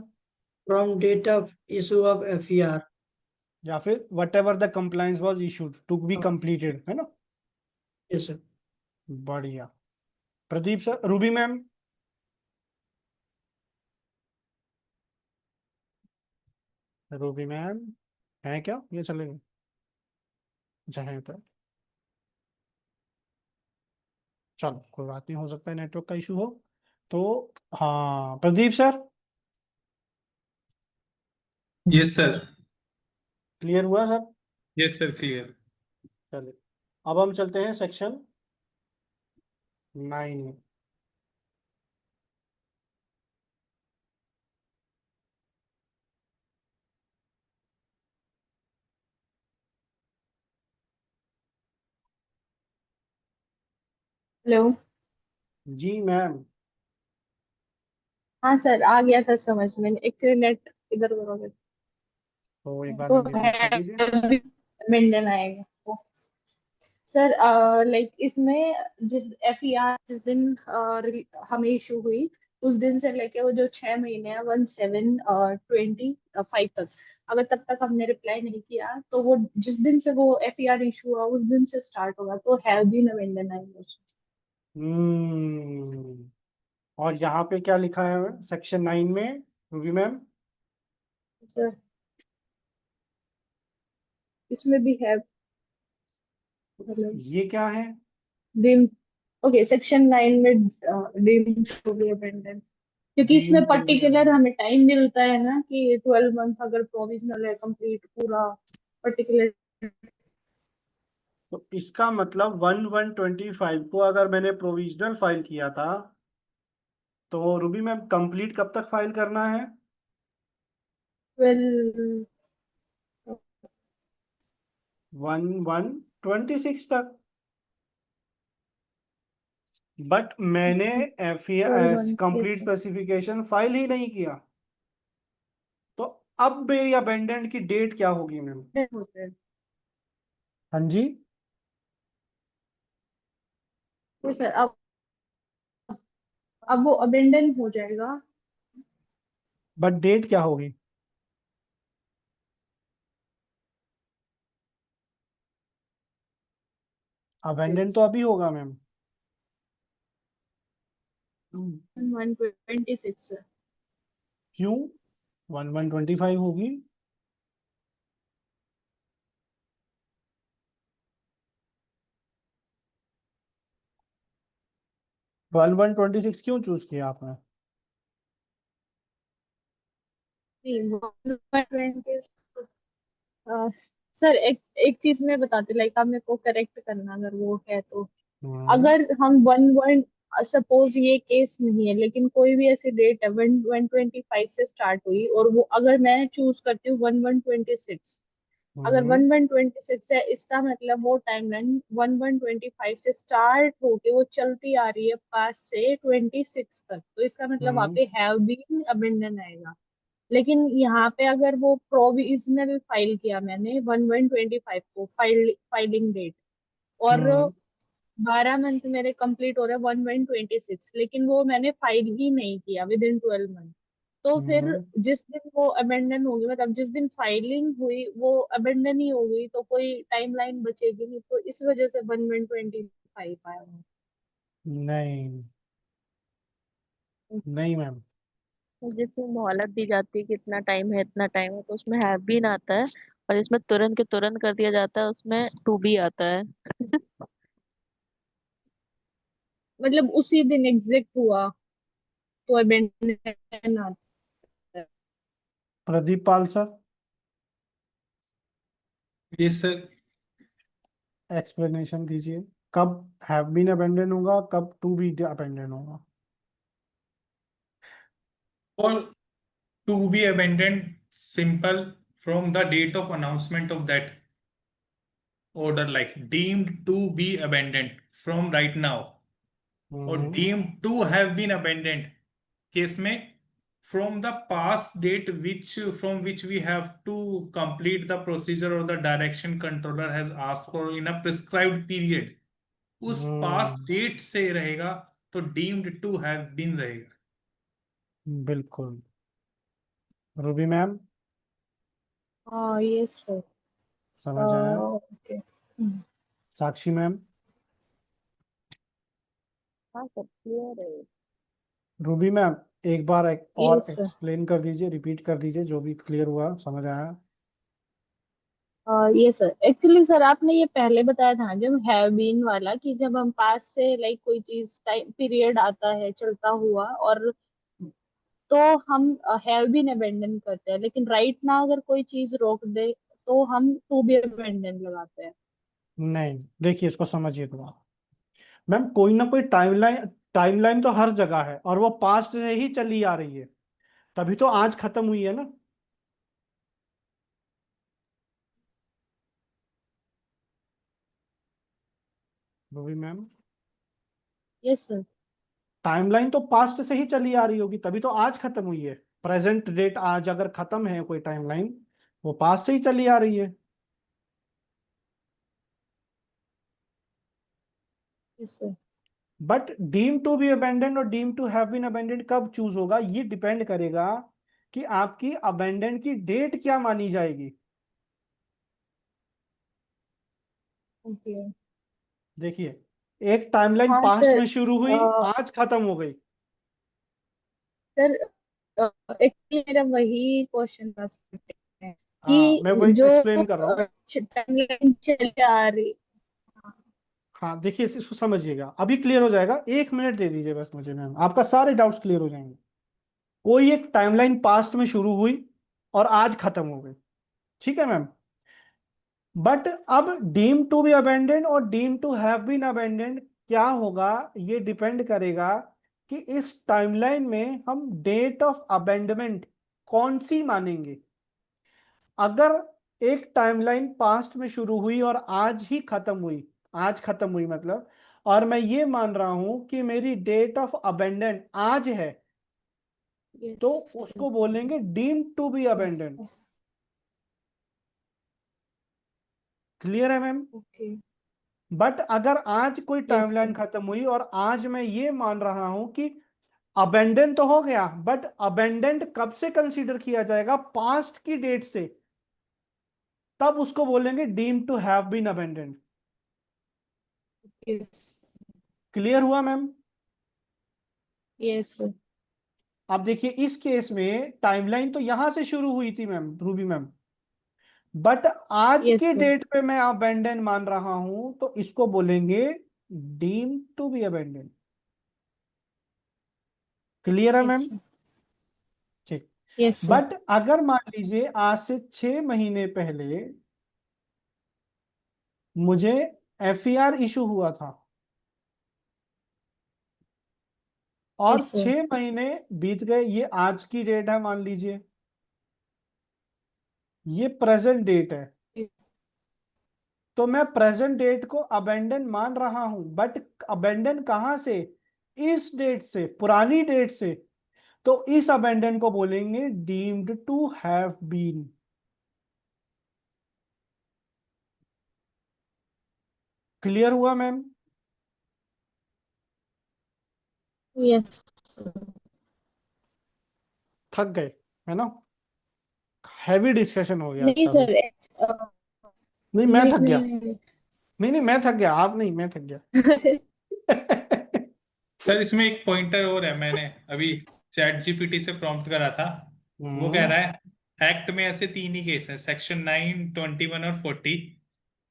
From date of issue of FER. या फिर whatever the compliance was issued to be completed, है ना? Yes sir. बढ़िया। Pradeep sir, Ruby ma'am. Ruby ma'am है क्या, ये चलेंगे? अच्छा है तो चलो, कोई बात नहीं, हो सकता है नेटवर्क का इशू हो। तो हाँ, Pradeep sir Yes, sir. Clear हुआ सर? Yes, sir. Clear. चलिए, अब हम चलते हैं सेक्शन 9 में। हेलो। जी मैम। हाँ सर, आ गया था समझ में, एक्चुअली नेट इधर उधर हो गया। तो एक बार तो मैम रिपीट कर दीजिए। अमेंडन आएगा तो सर, लाइक इसमें जिस एफईआर जिस दिन हमें इशू हुई, उस दिन से लेके वो जो 6 महीने हैं 17/20/5 तक, अगर तब तक हमने रिप्लाई नहीं किया तो वो जिस दिन से वो एफईआर इशू हुआ उस दिन से स्टार्ट होगा, तो हैव बीन अमेंडन आएगा उसमें। और यहाँ पे क्या लिखा है सेक्शन 9 में रूबी मैम? सर इसमें भी है, मतलब ये क्या है? डीम, ओके सेक्शन 9 में डीम टू बी अमेंडन, क्योंकि इसमें डीम टू बी पर्टिकुलर हमें टाइम मिलता है ना कि 12 मंथ अगर प्रोविजनल है कंप्लीट पूरा पर्टिकुलर। तो इसका मतलब 1/1/25 को अगर मैंने प्रोविजनल फाइल किया था, तो रूबी मैम कंप्लीट कब तक फाइल करना है? 12, 1/1/26 तक। बट मैंने 12 month, complete yes specification file ही नहीं किया, तो अब मेरी अबेंडेंट की डेट क्या होगी मैम? सर। हाँ जी। तो सर अब वो अबेंडन हो जाएगा। बट डेट क्या होगी? अबेंडेंट तो अभी होगा मैम। 1/1/26 सर। क्यों 1/1/25 होगी? 1/1/26 क्यों चूज किया आपने? नहीं, 1/1/26 सर एक एक चीज मैं बताती, लाइक आप मेरे को करेक्ट करना अगर वो है तो। हम्म। अगर हम 1/1, सपोज ये केस नहीं है लेकिन कोई भी ऐसी डेट है 1/1/25 से स्टार्ट हुई और वो अगर मैं चूज करती हूँ 1/1/26, अगर हम्म। 1/1/26 है इसका मतलब वो टाइमलाइन 1/1/25 से स्टार्ट होके वो चलती आ रही है 5 से 26 तक, तो इसका मतलब वहाँ हम्म। पे हैव बीन अबेंडन आएगा। लेकिन यहाँ पे अगर वो प्रोविजनल फाइल किया मैंने 1/1/25 को फाइलिंग डेट, और हम्म। 12 मंथ मेरे कंप्लीट हो रहे 1/1/26, लेकिन वो मैंने फाइल ही नहीं किया विद इन 12 मंथ, तो फिर हम्म। जिस दिन वो अबेंडन होगी, मतलब जिस दिन फाइलिंग हुई वो अबेंडन ही हो गई, तो कोई टाइमलाइन बचेगी नहीं, तो इस वजह से 1/1/25 आया हुआ। नहीं, नहीं मैम। तो जिसमें मोहलत दी जाती है कि इतना टाइम है इतना टाइम है, तो उसमें हैव बीन आता है। और इसमें तुरंत के तुरंत कर दिया जाता है, उसमें टू बी आता है। मतलब उसी दिन एग्जिट हुआ तो अबेंडन आता है। Pradeep Pal sir, Yes, sir. Explanation दीजिए, कब हैव बीन अबेंडन होगा, कब टू बी अबेंडन होगा? Or to be abandoned, simple from the date of announcement of that. order like deemed to be abandoned from right now और deemed to have been abandoned case में from the past date from which we have to complete the procedure or the direction controller has asked for in a prescribed period उस past date से रहेगा तो deemed to have been रहेगा। बिल्कुल। Ruby ma'am yes sir. समझ आया? Okay. साक्षी ma'am? हाँ sir, clear है। रूबी मैम एक बार और Yes, sir. एक्सप्लेन कर दीजिए, रिपीट कर दीजिए जो भी क्लियर हुआ, समझ आया? ये सर, एक्चुअली सर आपने ये पहले बताया था ना, जब हैव बीन वाला, कि जब हम पास से लाइक कोई चीज टाइम पीरियड आता है चलता हुआ, और तो हम हैव बीन अबेंडन करते हैं, लेकिन राइट ना अगर कोई चीज रोक दे तो हम टू बी अबेंडन लगाते हैं। नहीं, देखिए इसको समझिए थोड़ा। मैम कोई ना कोई टाइमलाइन तो हर जगह है, और वो पास्ट से ही चली आ रही है, तभी तो आज खत्म हुई है ना। Ruby ma'am yes sir. Timeline तो पास्ट से ही चली आ रही होगी, तभी तो आज खत्म हुई है। प्रेजेंट डेट आज अगर खत्म है कोई टाइमलाइन, वो पास्ट से ही चली आ रही है। Yes sir. But deem to be abandoned और deem to have been abandoned कब चूज होगा, ये डिपेंड करेगा कि आपकी अबेंडेंड की डेट क्या मानी जाएगी। ओके। देखिए, एक टाइमलाइन हाँ पास्ट सर। में शुरू हुई, आज खत्म हो गई। सर एक मेरा वही क्वेश्चन था sir, हाँ, मैं कि वही जो एक्सप्लेन कर रहा हूँ। टाइमलाइन चली आ रही। हाँ देखिए, इसको समझिएगा, अभी क्लियर हो जाएगा। 1 मिनट दे दीजिए बस मुझे मैम, आपका सारे डाउट्स क्लियर हो जाएंगे। कोई एक टाइमलाइन पास्ट में शुरू हुई और आज खत्म हो गई, ठीक है मैम। बट अब डीम टू बी अबेंडेंड और deem to have been abandoned क्या होगा, ये डिपेंड करेगा कि इस टाइमलाइन में हम डेट ऑफ अबेंडमेंट कौन सी मानेंगे। अगर एक टाइमलाइन पास्ट में शुरू हुई और आज ही खत्म हुई, आज खत्म हुई मतलब, और मैं ये मान रहा हूं कि मेरी डेट ऑफ अबेंडेंट आज है, तो उसको बोलेंगे deem to be abandoned. Clear है मैम? ओके। बट अगर आज कोई यस टाइमलाइन खत्म हुई और आज मैं ये मान रहा हूं कि अबेंडेंट तो हो गया, बट अबेंडेंट कब से कंसीडर किया जाएगा, पास्ट की डेट से, तब उसको बोलेंगे deem to have been abandoned. Clear हुआ मैम? Yes sir. अब देखिए, इस केस में टाइमलाइन तो यहां से शुरू हुई थी मैम, रूबी मैम, बट आज यस के सर। डेट पे मैं अबेंडन मान रहा हूं, तो इसको बोलेंगे deem to be abandon. Clear है यस मैम? सर। ठीक। Yes sir. बट अगर मान लीजिए आज से 6 महीने पहले मुझे एफईआर इशू हुआ था, और यस सर। 6 महीने बीत गए, ये आज की डेट है मान लीजिए, ये प्रेजेंट डेट है, तो मैं प्रेजेंट डेट को अबेंडन मान रहा हूं, बट अबेंडन कहां से, इस डेट से, पुरानी डेट से, तो इस अबेंडन को बोलेंगे deemed to have been. Clear हुआ मैम? यस। थक गए है ना? हैवी डिस्कशन हो गया आज नहीं का सर। बस। नहीं मैं नहीं थक गया, नहीं नहीं नहीं मैं थक गया, आप नहीं, मैं थक गया। सर इसमें एक पॉइंटर और है, मैंने अभी चैट जीपीटी से प्रॉम्प्ट करा था। वो कह रहा है एक्ट में ऐसे 3 ही केस हैं, सेक्शन 9, 21 और 40।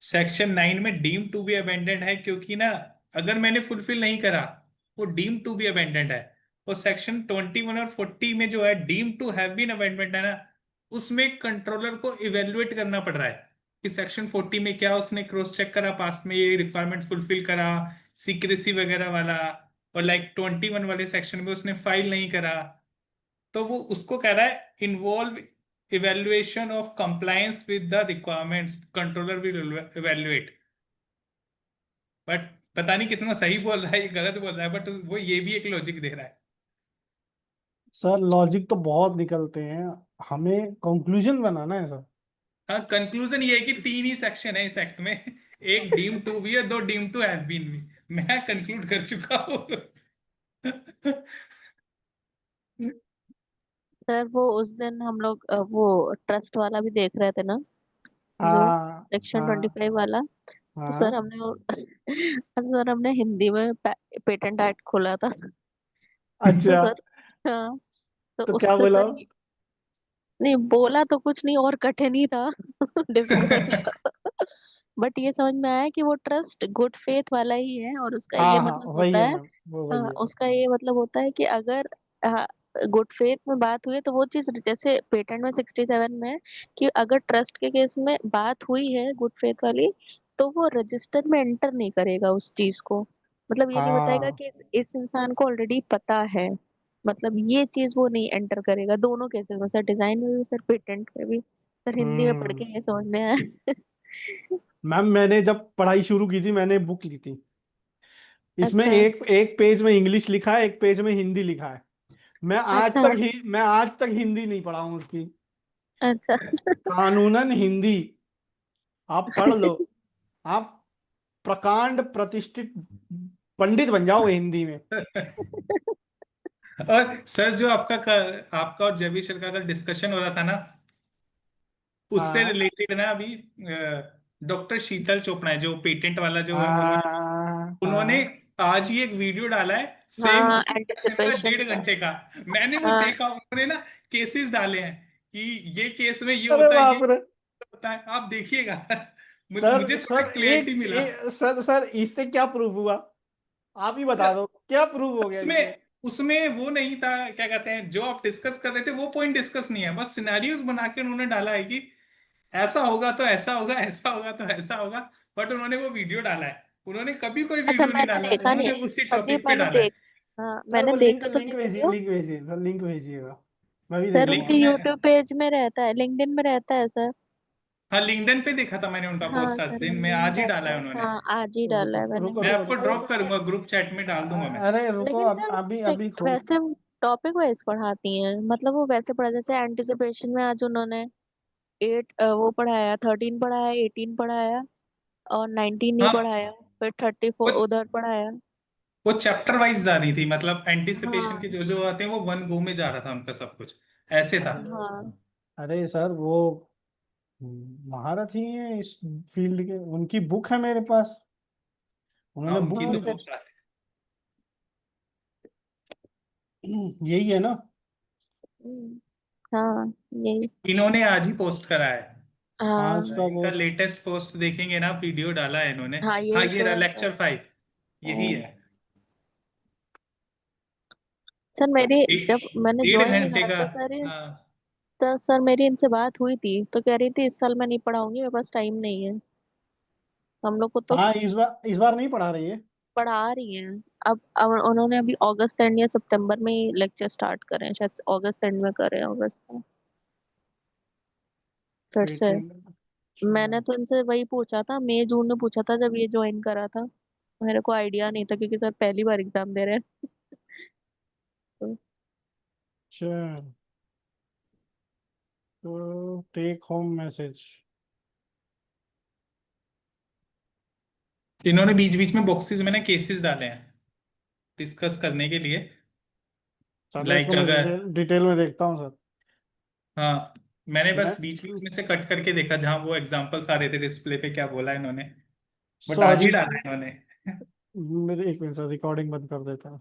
सेक्शन 9 में डीम टू बी अबेंडेंड है क्योंकि ना अगर मैंने फुलफिल नहीं करा वो डीम टू बी अबेंडेंड है। और सेक्शन 21 और 40 में जो है deem to have been abandonment है ना, उसमें कंट्रोलर को इवेलुएट करना पड़ रहा है कि सेक्शन 40 में क्या उसने क्रॉस चेक करा, पास्ट में ये रिक्वायरमेंट फुलफिल करा, सीक्रेसी वगैरह वाला, और लाइक 21 वाले सेक्शन में उसने फाइल नहीं करा, तो वो उसको कह रहा है involve evaluation of compliance with the requirements controller will evaluate. But पता नहीं कितना सही बोल रहा है, ये गलत बोल रहा है, बट वो ये भी एक लॉजिक दे रहा है। सर लॉजिक तो बहुत निकलते हैं, हमें कंक्लूजन बनाना है सर। हाँ, कंक्लूजन ये है कि 3 ही सेक्शन है इस एक्ट में, एक डीम टू भी है, 2 डीम टू हैव बीन भी। मैं कंक्लूड कर चुका हूँ। सर वो उस दिन हम लोग वो ट्रस्ट वाला भी देख रहे थे ना, जो हाँ सेक्शन हाँ 25 वाला। तो सर हाँ। सर हमने हिंदी में पेटेंट एक्ट खोला था। तो अच्छा, सर, हाँ, तो तो क्या उससे बोला? सर नहीं बोला तो कुछ नहीं, और कठिन ही था। डिफिकल्ट था। बट ये समझ में आया कि वो ट्रस्ट गुड फेथ वाला ही है, और उसका ये हाँ हाँ मतलब वही होता है है, मैम, वो वही हाँ, है। उसका ये मतलब होता है कि अगर गुड फेथ में बात हुई है तो वो चीज, जैसे पेटेंट में 67 में है कि अगर ट्रस्ट के केस में बात हुई है गुड फेथ वाली, तो वो रजिस्टर में एंटर नहीं करेगा उस चीज को। मतलब ये नहीं बताएगा हाँ। कि इस इंसान को ऑलरेडी पता है, मतलब ये चीज वो नहीं एंटर करेगा। दोनों केसेस में, सर डिजाइन में भी सर पेटेंट में भी। सर हिंदी में पढ़ हम्म। के ये समझ में आया। मैम मैंने जब पढ़ाई शुरू की थी, मैंने बुक ली थी, इसमें अच्छा एक एक पेज में इंग्लिश लिखा है, एक पेज में हिंदी लिखा है। अच्छा मैं आज तक हिंदी नहीं पढ़ा हूँ उसकी। अच्छा। कानूनन हिंदी आप पढ़ लो, आप प्रकांड प्रतिष्ठित पंडित बन जाओगे हिंदी में। और सर जो आपका और जयवीर सर का अगर डिस्कशन हो रहा था ना, उससे हाँ रिलेटेड ना अभी डॉक्टर शीतल चोपड़ा है, जो पेटेंट वाला जो है, उन्होंने हाँ उन्होंने हाँ आज ही एक वीडियो डाला है, सेम हाँ, उसी सेक्शन का, एंटिसिपेशन 1.5 का। घंटे का। मैंने वो हाँ देखा, उन्होंने ना केसेस डाले हैं कि ये केस में ये अरे होता है, ये बाप रे। होता है, आप देखिएगा। मुझे सर थोड़ा सर क्लियरिटी मिला। सर सर इससे क्या प्रूफ हुआ? आप ही बता दो, क्या प्रूफ हो गया इससे? उसमें उसमें वो नहीं था, क्या कहते हैं, जो आप डिस्कस कर रहे थे वो पॉइंट डिस्कस नहीं है, बस सिनेरियोज बना के उन्होंने डाला है कि ऐसा होगा तो ऐसा होगा, ऐसा होगा तो ऐसा होगा। बट उन्होंने वो वीडियो डाला है, उन्होंने कभी कोई अच्छा, वीडियो नहीं मैंने डाला, देखा नहीं। उन्होंने उसी प्रदीप टॉपिक पे मैंने डाला है। देख हाँ, सर मैंने वो लिंक देखा तो नहीं लिंक भेजिए, वीडियो। लिंक भेजिए सर, लिंक भेजिएगा, मैं भी सर लिंक उनके देखूंगा। मैं, यूट्यूब पेज में रहता है, लिंक्डइन में रहता है सर। हाँ, लिंक्डइन पे देखा था मैंने उनका हाँ पोस्ट आज सर, दिन में, लिंक्डइन में आज ही रहता डाला है है, उन्होंने। हाँ आज ही डाला रुको है मैंने। रुको मैं रुको आपको रुको। ड्रॉप करूंगा, ग्रुप चैट में डाल दूंगा मैं। अरे रुको, लेकिन अब सर अभी देख, अभी खोल। वैसे टॉपिक वाइज पढ़ाती हैं, मतलब वो वैसे पढ़ा, जैसे एंटिसिपेशन में आज उन्होंने 8 वो पढ़ाया, 13 पढ़ाया, 18 पढ़ाया, और 19 नहीं हाँ, पढ़ाया, फिर 34 वो उधर पढ़ाया। वो चैप्टर वाइज जा रही थी, मतलब एंटिसिपेशन के हाँ जो जो आते हैं वो वन गो में जा रहा था उनका सब कुछ, ऐसे था। हाँ। अरे सर वो महारथ ही है इस फील्ड के, उनकी बुक है मेरे पास, हाँ, उन्होंने बुक उनकी हाँ तो भी सर। बहुत बात है। यही है ना? हाँ यही। इन्होंने आज ही पोस्ट करा है। आज हाँ का इनका पोस्ट। लेटेस्ट पोस्ट देखेंगे ना, वीडियो डाला है इन्होंने। हाँ हाँ, यही ये तो रहा है सर। लेक्चर 5, यही है। सर मेरी, एक जब मैंने 1.5 ज्वाइन नहीं घंटे करा का। था सर, हाँ तो सर मेरी इनसे बात हुई थी, तो कह रही थी इस साल मैं नहीं पढ़ाऊंगी, मेरे पास टाइम नहीं है। हम लोग को तो हाँ इस बार नहीं पढ़ा रही है। पढ़ा रही हैं। अब उन्होंने अभी अगस्त एंड या सितंबर में ही लेक्चर स्टार्ट करे हैं, शायद अगस्त एंड में करे हैं, अगस्त में फिर एक से। मिनट। मैंने अच्छा। तो इनसे वही पूछा था, मई जून में पूछा था जब ये ज्वाइन करा था। मेरे को आइडिया नहीं था, क्योंकि सर पहली बार एग्जाम दे रहे हैं। तो तो टेक होम मैसेज। इन्होंने बीच बीच में बॉक्सेस में ना केसेस डाले हैं डिस्कस करने के लिए। चलो इसको लाइक मैं अगर, डिटेल में देखता हूँ सर। हाँ, मैंने मैं बस बीच बीच में से कट करके देखा जहां वो एग्जांपल्स आ रहे थे डिस्प्ले पे, क्या बोला इन्होंने, बट आज सॉरी, ही डाला है इन्होंने। मेरे एक मिनट सर, रिकॉर्डिंग बंद कर देता हूँ।